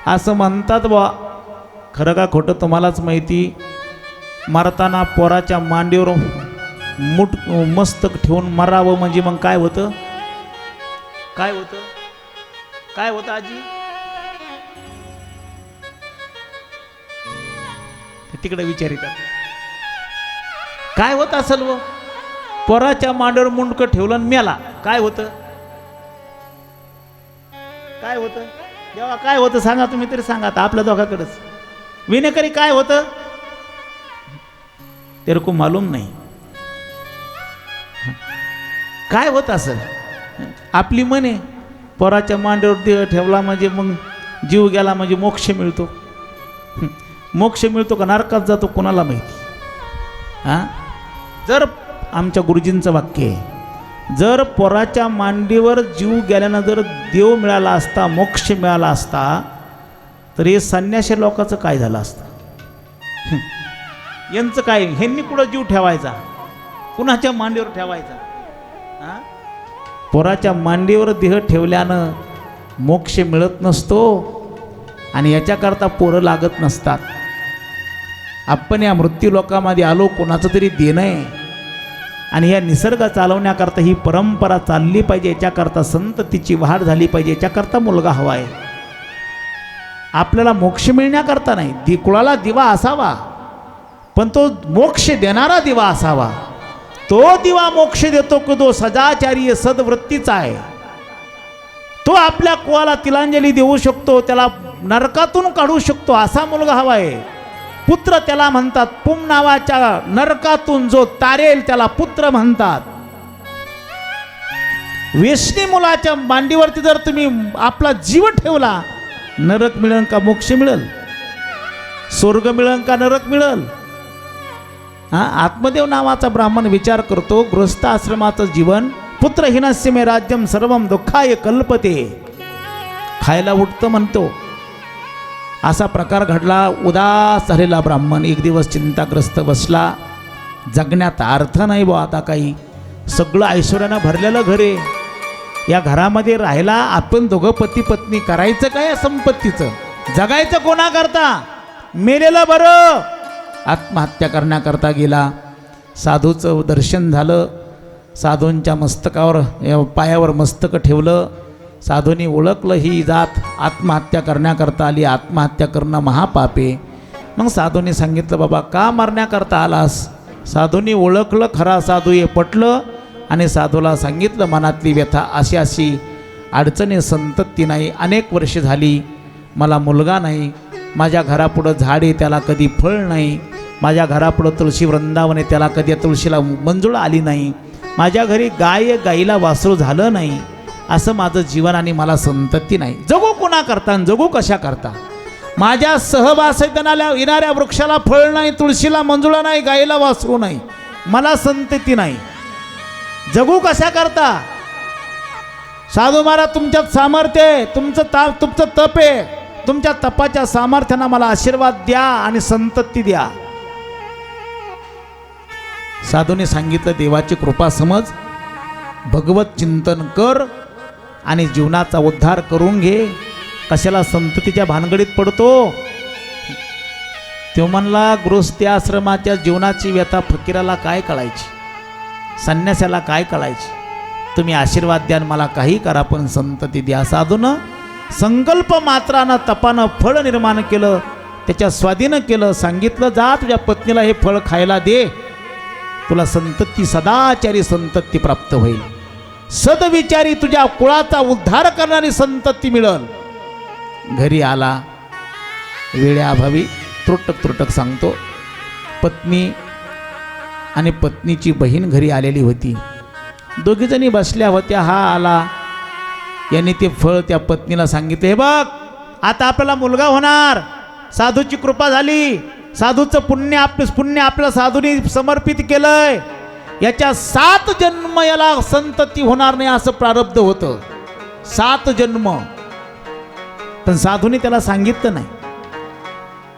असं म्हणतात बा. खरं का खोटं तुम्हालाच माहिती. मरताना पोराच्या मांडीवर मस्तक ठेवून मरावं म्हणजे मग काय होतं, काय होतं, काय होतं आजी, तिकडे विचारितात काय होत असेल व पोराच्या मांडीवर मुंडकं ठेवलं आणि मेला, काय होतं, काय होतं देवा, काय होतं सांगा तुम्ही तरी सांगा. आता आपल्या दोघाकडेच विनेकरी काय होतं, तेरे को मालूम नाही. काय होत असेल, आपली मने पोराच्या मांडीवर देह ठेवला म्हणजे मग जीव गेला म्हणजे मोक्ष मिळतो. मोक्ष मिळतो का नरकात जातो कोणाला माहिती. हां, जर आमच्या गुरुजींचं वाक्य आहे, जर पोराच्या मांडीवर जीव गेल्यानं जर देव मिळाला असता, मोक्ष मिळाला असता, तर हे संन्यासी लोकांचं काय झालं असतं. यांचं काय, ह्यांनी कुठं जीव ठेवायचा, कुणाच्या मांडीवर ठेवायचा. हां, पोराच्या मांडीवर देह ठेवल्यानं मोक्ष मिळत नसतो आणि याच्याकरता पोरं लागत नसतात. आपण या मृत्यू लोकामध्ये आलो, कोणाचं तरी देणं आहे आणि या निसर्ग चालवण्याकरता ही परंपरा चालली पाहिजे. याच्याकरता संततीची वाढ झाली पाहिजे. याच्याकरता मुलगा हवा आहे. आपल्याला मोक्ष मिळण्याकरता नाही, कुळाला दिवा असावा, पण तो मोक्ष देणारा दिवा असावा. तो दिवा मोक्ष देतो की तो सदाचारी सद्वृत्तीचा आहे. तो आपल्या कुळाला तिलांजली देऊ शकतो, त्याला नरकातून काढू शकतो, असा मुलगा हवा आहे. पुत्र त्याला म्हणतात. पुम नावाच्या नरकातून जो तारेल त्याला पुत्र म्हणतात. वेश्नी मुलाच्या मांडीवरती जर तुम्ही आपला जीव ठेवला, नरक मिळेल का मोक्ष मिळेल, स्वर्ग मिळेल का नरक मिळेल. हा, आत्मदेव नावाचा ब्राह्मण विचार करतो, गृहस्थ आश्रमाचं जीवन, पुत्रहीनस्य मे राज्यम सर्वम दुःखाय कल्पते, खायला उठतं म्हणतो. असा प्रकार घडला. उदास झालेला ब्राह्मण एक दिवस चिंताग्रस्त बसला. जगण्यात अर्थ नाही बा आता काही, सगळं ऐश्वर्यानं भरलेलं घर आहे, या घरामध्ये राहायला आपण दोघं पती पत्नी, करायचं काय संपत्तीचं, जगायचं कोणाकरता, मेलेलं बरं. आत्महत्या करण्याकरता गेला. साधूचं दर्शन झालं, साधूंच्या मस्तकावर पायावर मस्तक ठेवलं. साधूंनी ओळखलं ही जात आत्महत्या करण्याकरता आली, आत्महत्या करणं महापापे. मग साधूंनी सांगितलं, बाबा का मरण्याकरता आलास. साधूंनी ओळखलं, खरा साधू हे पटलं आणि साधूला सांगितलं मनातली व्यथा, अशी अशी अडचणी, संतती नाही, अनेक वर्ष झाली, मला मुलगा नाही, माझ्या घरापुढं झाड आहे त्याला कधी फळ नाही, माझ्या घरापुढं तुळशी वृंदावन आहे त्याला कधी तुळशीला मंजुळ आली नाही, माझ्या घरी गाय गाईला वासरू झालं नाही, असं माझं जीवन आणि मला संतती नाही. जगू कोणा करता, जगू कशा करता. माझ्या सहवासनाला येणाऱ्या वृक्षाला फळ नाही, तुळशीला मंजुळा नाही, गायीला वासरू नाही, मला संतती नाही, जगू कशा करता. साधू महाराज तुमच्यात सामर्थ्य आहे, तुमचं तप आहे, तुमच्या तपाच्या सामर्थ्यानं मला आशीर्वाद द्या आणि संतती द्या. साधूने सांगितलं, देवाची कृपा समज, भगवत चिंतन कर आणि जीवनाचा उद्धार करून घे, कशाला संततीच्या भानगडीत पडतो. तो म्हणला, गृहस्थी आश्रमाच्या जीवनाची व्यथा फकीराला काय कळायची, संन्यासाला काय कळायची. तुम्ही आशीर्वाद द्या मला काही करा पण संतती द्या. साधूनं संकल्प मात्रानं तपानं फळ निर्माण केलं, त्याच्या स्वाधीनं केलं. सांगितलं जा तुझ्या पत्नीला हे फळ खायला दे, तुला संतती सदाचारी संतती प्राप्त होईल. सदविचारी तुझ्या कुळाचा उद्धार करणारी संतती मिळल. घरी आला, वेळेअभावी तुटक सांगतो. पत्नी आणि पत्नीची बहीण घरी आलेली होती. दोघीजणी बसल्या होत्या. हा आला, यांनी ते फळ त्या पत्नीला सांगितले, हे बघ आता आपल्याला मुलगा होणार, साधूची कृपा झाली, साधूचं पुण्य आपल्या साधूने समर्पित केलंय, याच्या 7 जन्म याला संतती होणार नाही असं प्रारब्ध होतं. 7 जन्म. पण साधूने त्याला सांगितलं नाही.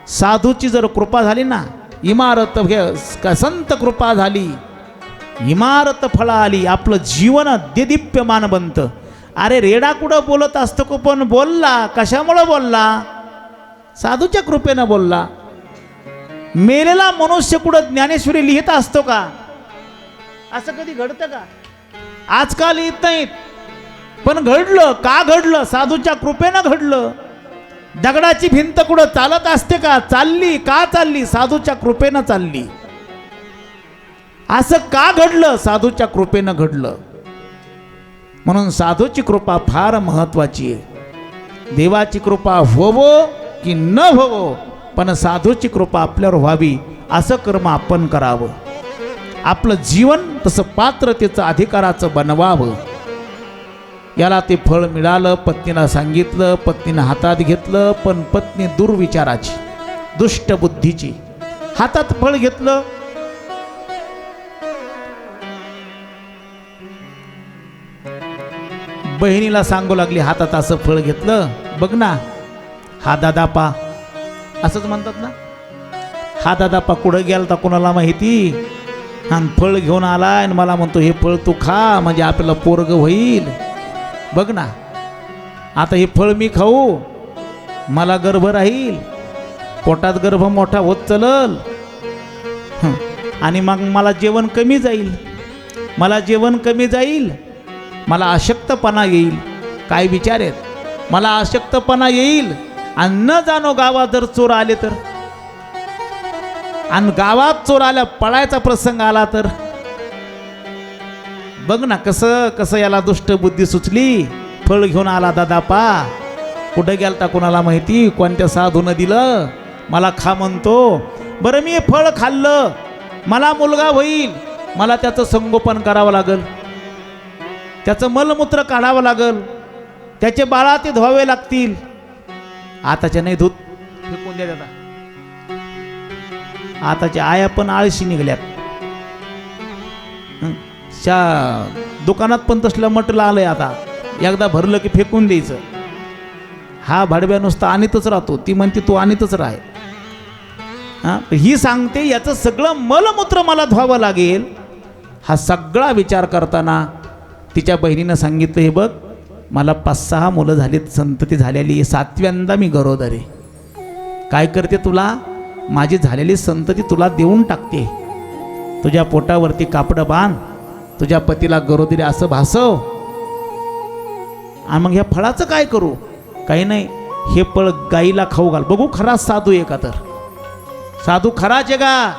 साधूची जर कृपा झाली ना, इमारत संत कृपा झाली, इमारत फळा आली, आपलं जीवन देदीप्यमान बनतं. अरे रेडा कुठं बोलत असतो को, पण बोलला कशामुळं बोलला? साधूच्या कृपेनं बोलला. मेलेला मनुष्य कुठं ज्ञानेश्वरी लिहित असतो का? असं कधी घडतं का? आजकाल लिहित नाहीत, पण घडलं. का घडलं? साधूच्या कृपेनं घडलं. दगडाची भिंत कुठं चालत असते का? चालली. का चालली? साधूच्या कृपेनं चालली. असं का घडलं? साधूच्या कृपेनं घडलं. म्हणून साधूची कृपा फार महत्वाची आहे. देवाची कृपा होवो की न होवो, पण साधूची कृपा आपल्यावर व्हावी असं कर्म आपण करावं. आपलं जीवन तसं पात्रतेचं अधिकाराचं बनवावं. याला ते फळ मिळालं. पत्नीला सांगितलं, पत्नीनं हातात घेतलं, पण पत्नी दुर्विचाराची, दुष्ट बुद्धीची. हातात फळ घेतलं, बहिणीला सांगू लागली, हातात असं फळ घेतलं बघ ना, हा दादा पा, असंच म्हणतात ना, हा दादा पा कुठं गेलता कोणाला माहिती, आणि फळ घेऊन आलाय आणि मला म्हणतो हे फळ तू खा म्हणजे आपल्याला पोरग होईल. बघ ना, आता हे फळ मी खाऊ, मला गर्भ राहील, पोटात गर्भ मोठा होत चलल, आणि मग मला जेवण कमी जाईल, मला अशक्तपणा येईल. काय विचार आहेत? मला अशक्तपणा येईल, आणि न जाणो गावात जर चोर आले तर, आणि गावात चोर आल्या पळायचा प्रसंग आला तर. बघ ना कसं कसं याला दुष्ट बुद्धी सुचली. फळ घेऊन आला दादा पा, कुठं गेलता कोणाला माहिती, कोणत्या साधूनं दिलं, मला खा म्हणतो. बरं मी फळ खाल्लं, मला मुलगा होईल, मला त्याचं संगोपन करावं लागल, त्याचं मलमूत्र काढावं लागल, त्याचे बाळा ते धुवावे लागतील. आताच्या नाही धूत, फेकून द्या दादा. आताच्या आया पण आळशी निघल्यात. दुकानात पण तसलं मटलं आलंय आता, एकदा भरलं की फेकून द्यायचं. हा भाडव्या नुसता आणीतच राहतो, ती म्हणते तू आणीतच राह. ही सांगते याचं सगळं मलमूत्र मला धुवावं लागेल. हा सगळा विचार करताना तिच्या बहिणीनं सांगितलं, हे बघ मला 5-6 मुलं झालीत, संतती झालेली, 7व्यांदा मी गरोदर आहे. काय करते, तुला माझी झालेली संतती तुला देऊन टाकते. तुझ्या पोटावरती कापडं बांध, तुझ्या पतीला गरोदरी असं भासव, आणि मग ह्या फळाचं काय करू? काही नाही, हे फळ गाईला खाऊ घाल, बघू खरा साधू आहे का. तर साधू खराच आहे का?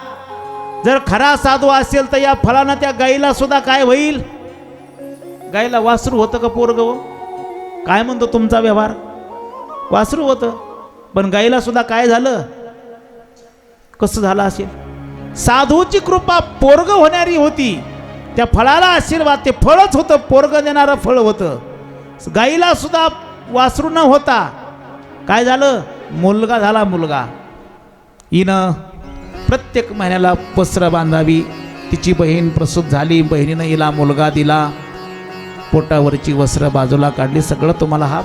जर खरा साधू असेल तर या फळानं त्या गाईला सुद्धा काय होईल? गाईला वासरू होतं का पोरग? काय म्हणतो तुमचा व्यवहार? वासरू होतं, पण गाईला सुद्धा काय झालं? कसं झालं असेल? साधूची कृपा पोरग होणारी होती, त्या फळाला आशीर्वाद, ते फळच होतं, पोरग देणारं फळ होतं. गाईला सुद्धा वासरू न होता काय झालं? मुलगा झाला. मुलगा. हिनं प्रत्येक महिन्याला वस्त्र बांधावी. तिची बहीण प्रसूत झाली, बहिणीनं हिला मुलगा दिला, पोटावरची वस्त्र बाजूला काढली. सगळं तुम्हाला हा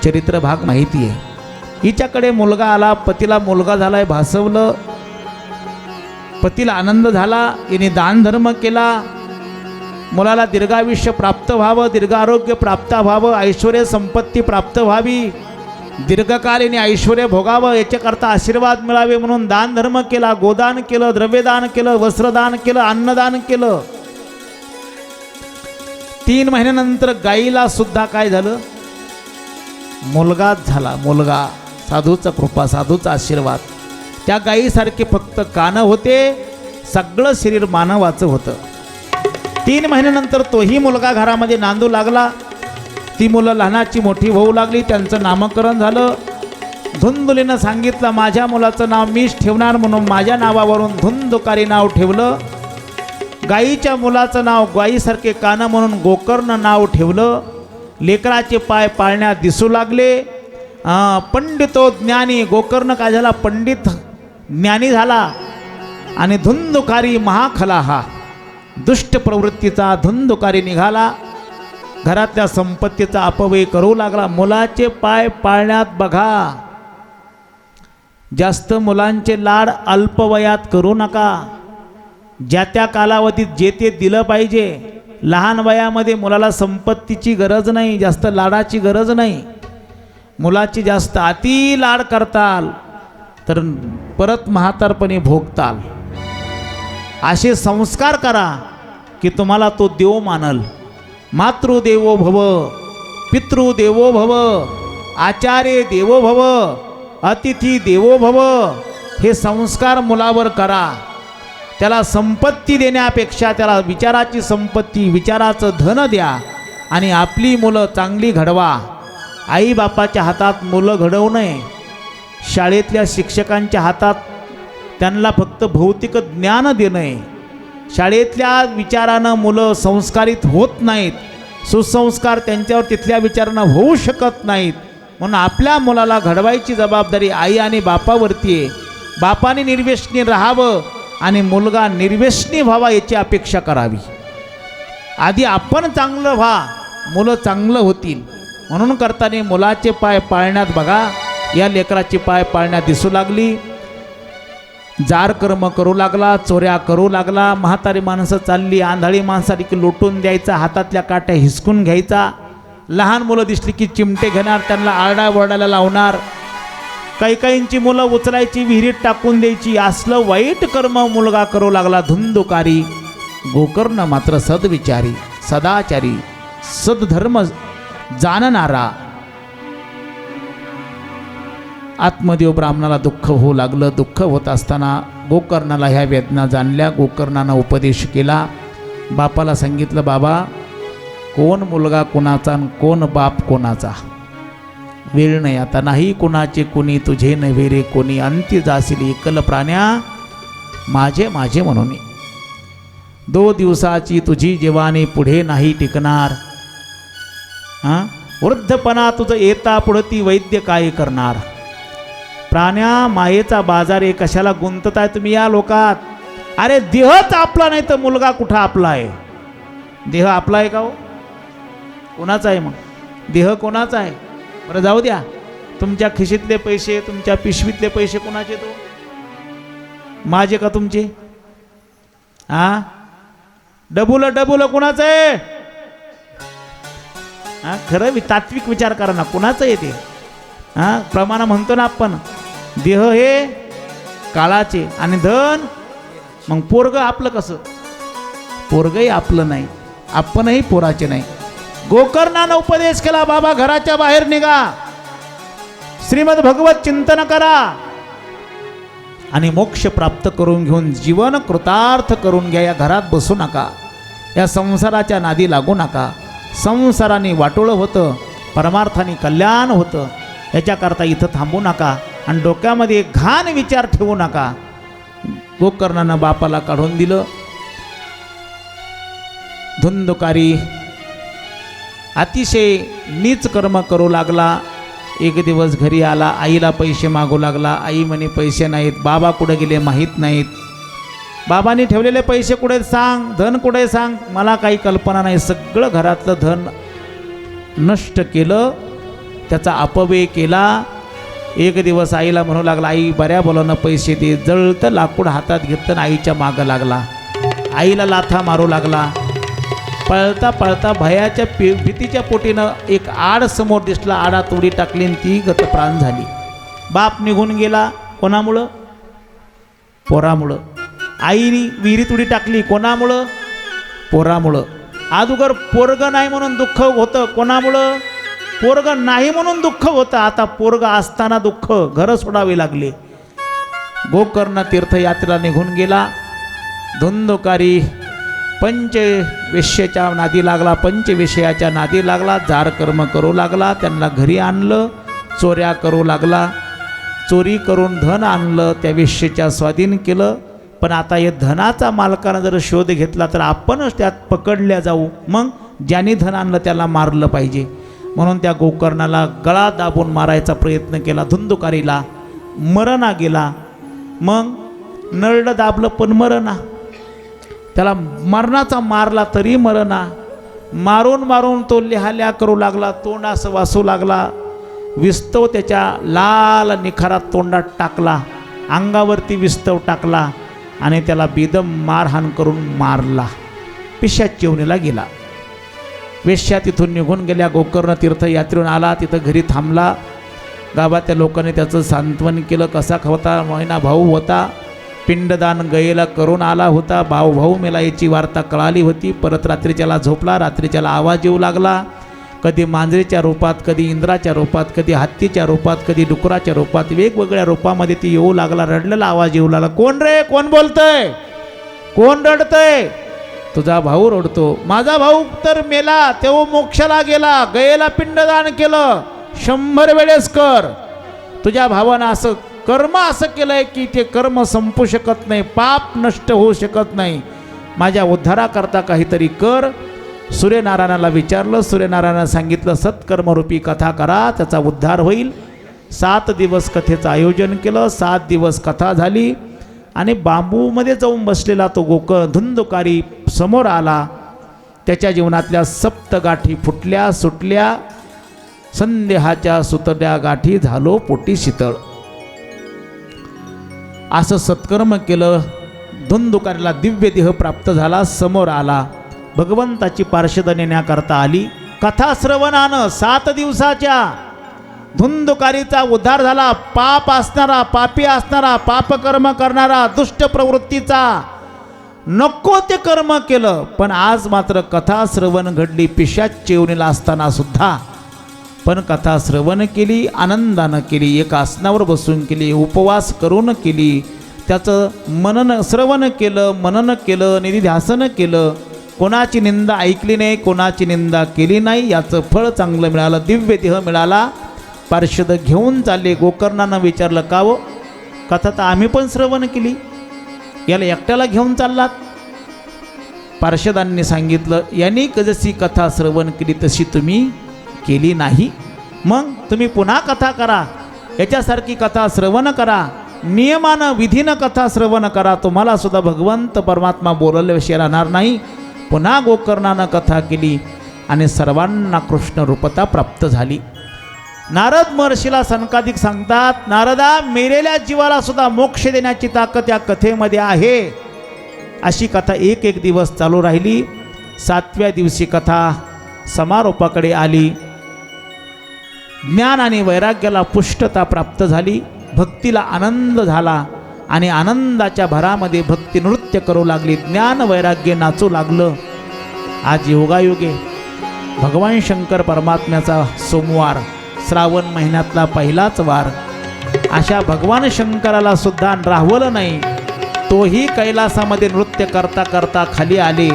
चरित्र भाग माहिती आहे. हिच्याकडे मुलगा आला, पतीला मुलगा झालाय भासवलं, पतीला आनंद झाला, हिने दान धर्म केला, मुलाला दीर्घायुष्य प्राप्त व्हावं, दीर्घ आरोग्य प्राप्त व्हावं, ऐश्वर्य संपत्ती प्राप्त व्हावी, दीर्घकालीन ऐश्वर्य भोगावं, याच्याकरता आशीर्वाद मिळावे म्हणून दान धर्म केला, गोदान केलं, द्रव्यदान केलं, वस्त्रदान केलं, अन्नदान केलं. 3 महिन्यानंतर गाईला सुद्धा काय झालं, मुलगाच झाला. मुलगा, साधूचा कृपा, साधूचा आशीर्वाद. त्या गाईसारखे फक्त कानं होते, सगळं शरीर मानवाचं होतं. 3 महिन्यानंतर तोही मुलगा घरामध्ये नांदू लागला. ती मुलं लहानाची मोठी होऊ लागली. त्यांचं नामकरण झालं. धुंदुलीनं सांगितलं माझ्या मुलाचं नाव मीच ठेवणार, म्हणून माझ्या नावावरून धुंदुकारी नाव ठेवलं. गाईच्या मुलाचं नाव गाईसारखे कानं म्हणून गोकर्ण नाव ठेवलं. लेकराचे पाय पाळण्यात दिसू लागले. पंडितो ज्ञानी, गोकर्ण काय झाला, पंडित ज्ञानी झाला. आणि धुंदुकारी महाखला, हा दुष्ट प्रवृत्तीचा धुंदुकारी निघाला. घरातल्या संपत्तीचा अपव्यय करू लागला. मुलाचे पाय पाळण्यात बघा, जास्त मुलांचे लाड अल्पवयात करू नका. ज्या त्या कालावधीत जे ते दिलं पाहिजे. लहान वयामध्ये मुलाला संपत्तीची गरज नाही, जास्त लाडाची गरज नाही. मुलाची जास्त अति लाड करताल तर परत म्हातारपणी भोगताल. असे संस्कार करा की तुम्हाला तो देव मानल. मातृदेवो भव, पितृदेवो भव, आचार्य देवो भव, अतिथी देवो भव. हे संस्कार मुलावर करा. त्याला संपत्ती देण्यापेक्षा त्याला विचाराची संपत्ती, विचाराचं धन द्या आणि आपली मुलं चांगली घडवा. आईबापाच्या हातात मुलं घडवू नये. शाळेतल्या शिक्षकांच्या हातात त्यांना फक्त भौतिक ज्ञान देणे. शाळेतल्या विचारानं मुलं संस्कारित होत नाहीत. सुसंस्कार त्यांच्यावर तिथल्या विचारानं होऊ शकत नाहीत. म्हणून आपल्या मुलाला घडवायची जबाबदारी आई आणि बापावरती आहे. बापाने निर्व्यसनी राहावं आणि मुलगा निर्व्यसनी व्हावा याची अपेक्षा करावी. आधी आपण चांगलं व्हा, मुलं चांगलं होतील. म्हणून करताना मुलाचे पाय पाळण्यात बघा. या लेकराचे पाय पाळण्यात दिसू लागली. जार कर्म करू लागला, चोऱ्या करू लागला. म्हातारी माणसं चालली, आंधळी माणसाला लुटून द्यायचा, हातातल्या काट्या हिसकून घ्यायचा. लहान मुलं दिसली की चिमटे घेणार, त्यांना आरडाओरडायला लावणार. काही काहींची मुलं उचलायची, विहिरीत टाकून द्यायची. असलं वाईट कर्म मुलगा करू लागला, धुंदुकारी. गोकर्ण मात्र सद्विचारी, सदाचारी, सद्धर्म जाणणारा. आत्मदेव ब्राह्मणाला दुःख होऊ लागलं. दुःख होत असताना गोकर्णाला ह्या वेदना जाणल्या. गोकर्णानं उपदेश केला. बापाला सांगितलं, बाबा कोण मुलगा कोणाचा आणि कोण बाप कोणाचा, वेळ नाही आता. नाही कोणाचे कोणी, तुझे नव्हे रे कोणी. अंती जाशील एकल प्राण्या, माझे माझे म्हणून. 2 दिवसाची तुझी जेवानी पुढे नाही टिकणार. वृद्धपणा तुझं येता पुढती वैद्य काय करणार. प्राण्या मायेचा बाजार आहे, कशाला गुंतताय तुम्ही या लोकात. अरे देहच आपला नाही तर मुलगा कुठं आपला आहे. देह आपला आहे का हो, कोणाचा आहे. मग देह कोणाचा आहे. बरं जाऊ द्या, तुमच्या खिशीतले पैसे, तुमच्या पिशवीतले पैसे कोणाचे, तो माझे का तुमचे. डबुल डबुल कोणाचं आहे. खरं तात्विक विचार करा ना, कोणाचं आहे ते. प्रमाण म्हणतो ना आपण, देह हे काळाचे आणि धन. मग पोरग आपलं कसं. पोरगही आपलं नाही, आपणही पोराचे नाही. गोकर्णानं उपदेश केला, बाबा घराच्या बाहेर निघा, श्रीमद भगवत चिंतन करा आणि मोक्ष प्राप्त करून घेऊन जीवन कृतार्थ करून घ्या. या घरात बसू नका, या संसाराच्या नादी लागू नका. संसाराने वाटोळं होतं, परमार्थाने कल्याण होतं. याच्याकरता इथं थांबू नका आणि डोक्यामध्ये घाण विचार ठेवू नका. गोकर्णानं बापाला काढून दिलं. धुंदुकारी अतिशय नीच कर्म करू लागला. एक दिवस घरी आला, आईला पैसे मागू लागला. आई म्हणे पैसे नाहीत. बाबा कुठे गेले माहीत नाहीत. बाबांनी ठेवलेले पैसे कुठे सांग, धन कुठे सांग. मला काही कल्पना नाही. सगळं घरातलं धन नष्ट केलं, त्याचा अपव्यय केला. एक दिवस आईला म्हणू लागला, आई बऱ्या बोलानं पैसे दे. जळतं लाकूड हातात घेतलं, आईच्या मागं लागला. आईला लाथा मारू लागला. पळता पळता भयाच्या भीतीच्या पोटीनं एक आड समोर दिसला. आडात उडी टाकली आणि ती गतप्राण झाली. बाप निघून गेला. कोणामुळं. पोरामुळं. आईनी विहिरीत उडी टाकली. कोणामुळं. पोरामुळं. अगोदर पोरग नाही म्हणून दुःख होतं. कोणामुळं? पोरग नाही म्हणून दुःख होतं. आता पोरग असताना दुःख, घरं सोडावी लागली. गोकर्ण तीर्थयात्रेला निघून गेला. धुंदुकारी पंचवेश्येच्या नादी लागला, पंचविषयाच्या नादी लागला, जार कर्म करू लागला. त्यांना घरी आणलं, चोऱ्या करू लागला, चोरी करून धन आणलं, त्या वेश्येच्या स्वाधीन केलं. पण आता हे धनाचा मालकानं जर शोध घेतला तर आपणच त्यात पकडल्या जाऊ. मग ज्यांनी धन आणलं त्याला मारलं पाहिजे. म्हणून त्या गोकर्णाला गळा दाबून मारायचा प्रयत्न केला. धुंदुकारीला मरणा गेला. मग नरडं दाबलं पण मरणा. त्याला मरणाचा मारला तरी मरणा. मारून मारून तो लिहाल्या करू लागला, तोंड असं वासू लागला. विस्तव त्याच्या लाल निखारात तोंडात टाकला, अंगावरती विस्तव टाकला आणि त्याला बेदम मारहाण करून मारला. पिशाच चिवणीला गेला. वेश्या तिथून निघून गेल्या. गोकर्ण तीर्थयात्रेहून आला, तिथं घरी थांबला. गावातल्या लोकांनी त्याचं सांत्वन केलं. कसा होता? महिना भाऊ होता. पिंडदान गयेला करून आला होता. भाऊ मेला याची वार्ता कळाली होती. परत रात्रीच्याला झोपला. रात्रीच्याला आवाज येऊ लागला. कधी मांजरीच्या रूपात, कधी इंद्राच्या रूपात, कधी हत्तीच्या रूपात, कधी डुकराच्या रूपात, वेगवेगळ्या रूपामध्ये ती येऊ लागला. रडलेला आवाज येऊ लागला. कोण रे? कोण बोलतंय? कोण रडतंय? तुझा भाऊ रडतो. माझा भाऊ तर मेला, तेव्हा मोक्षाला गेला. गयेला पिंडदान केलं. 100 वेळेस कर. तुझ्या भावानं असं कर्म असं केलंय की ते कर्म संपू शकत नाही, पाप नष्ट होऊ शकत नाही. माझ्या उद्धाराकरता काहीतरी कर. सूर्यनारायणाला विचारलं. सूर्यनारायणानं सांगितलं सत्कर्मरूपी कथा करा, त्याचा उद्धार होईल. 7 दिवस कथेचं आयोजन केलं. 7 दिवस कथा झाली आणि बांबूमध्ये जाऊन बसलेला तो धुंदुकारी समोर आला. त्याच्या जीवनातल्या 7 गाठी फुटल्या, सुटल्या. संदेहाच्या सुतल्या गाठी झालो पोटी शीतळ. असं सत्कर्म केलं. धुंदुकारीला दिव्य देह प्राप्त झाला. समोर आला. भगवंताची पार्षद नेण्याकरता आली. कथा श्रवणानं 7 दिवसाच्या धुंदुकारीचा उद्धार झाला. पाप असणारा, पापी असणारा, पापकर्म करणारा, दुष्ट प्रवृत्तीचा नको ते कर्म केलं. पण आज मात्र कथा श्रवण घडली. पिशाच चेवणीला असताना सुद्धा पण कथा श्रवण केली, आनंदानं केली. एका आसनावर बसून केली, उपवास करून केली. त्याचं श्रवण केलं, मनन केलं, निधिध्यासन केलं. कोणाची निंदा ऐकली नाही, कोणाची निंदा केली नाही. याचं फळ चांगलं मिळालं. दिव्य देह मिळाला. पार्षद घेऊन चालले. गोकर्णानं विचारलं का हो? कथा तर आम्ही पण श्रवण केली, याला एकट्याला घेऊन चाललात? पार्षदांनी सांगितलं यांनी जशी कथा श्रवण केली तशी तुम्ही केली नाही. मग तुम्ही पुन्हा कथा करा, याच्यासारखी कथा श्रवण करा, नियमानं विधीनं कथा श्रवण करा. तुम्हाला सुद्धा भगवंत परमात्मा बोलल्याविषयी राहणार नाही. पुन्हा गोकर्णानं कथा केली आणि सर्वांना कृष्ण रूपता प्राप्त झाली. नारद महर्षीला सनकादिक सांगतात, नारदा, मेलेल्या जीवाला सुद्धा मोक्ष देण्याची ताकद या कथेमध्ये आहे. अशी कथा एक दिवस चालू राहिली. 7व्या दिवशी कथा समारोपाकडे आली. ज्ञान आणि वैराग्याला पुष्टता प्राप्त झाली. भक्तीला आनंद झाला आणि आनंदाच्या भरामध्ये भक्ती नृत्य करू लागली. ज्ञान वैराग्य नाचू लागलं. आज योगायोगे भगवान शंकर परमात्म्याचा सोमवार, श्रावण महिन्यातला पहिलाच वार. अशा भगवान शंकराला सुद्धा राहवलं नाही. तोही कैलासामध्ये नृत्य करता करता खाली आले.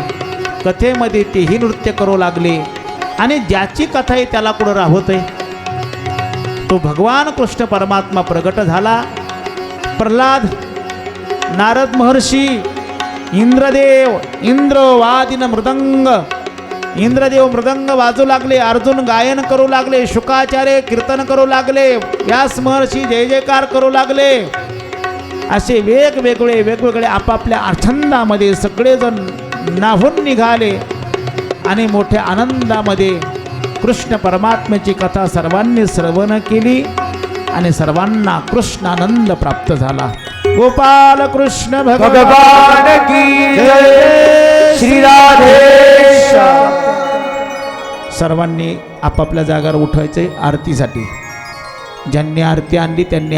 कथेमध्ये तेही नृत्य करू लागले आणि ज्याची कथा आहे त्याला कुठं राहत आहे? तो भगवान कृष्ण परमात्मा प्रगट झाला. प्रल्हाद, नारद महर्षी, इंद्रदेव, इंद्र वादिन मृदंग, इंद्रदेव मृदंग वाजू लागले. अर्जुन गायन करू लागले. शुकाचार्य कीर्तन करू लागले. व्यास महर्षी जय जयकार करू लागले. असे वेगवेगळे आपापल्या छंदामध्ये सगळेजण नाहून निघाले आणि मोठ्या आनंदामध्ये कृष्ण परमात्म्याची कथा सर्वांनी श्रवण केली आणि सर्वांना कृष्ण आनंद प्राप्त झाला. गोपाल कृष्ण भगवान की जय. श्री राधे. सर्वांनी आपापल्या जागावर उठायचे आरतीसाठी. ज्यांनी आरती आणली त्यांनी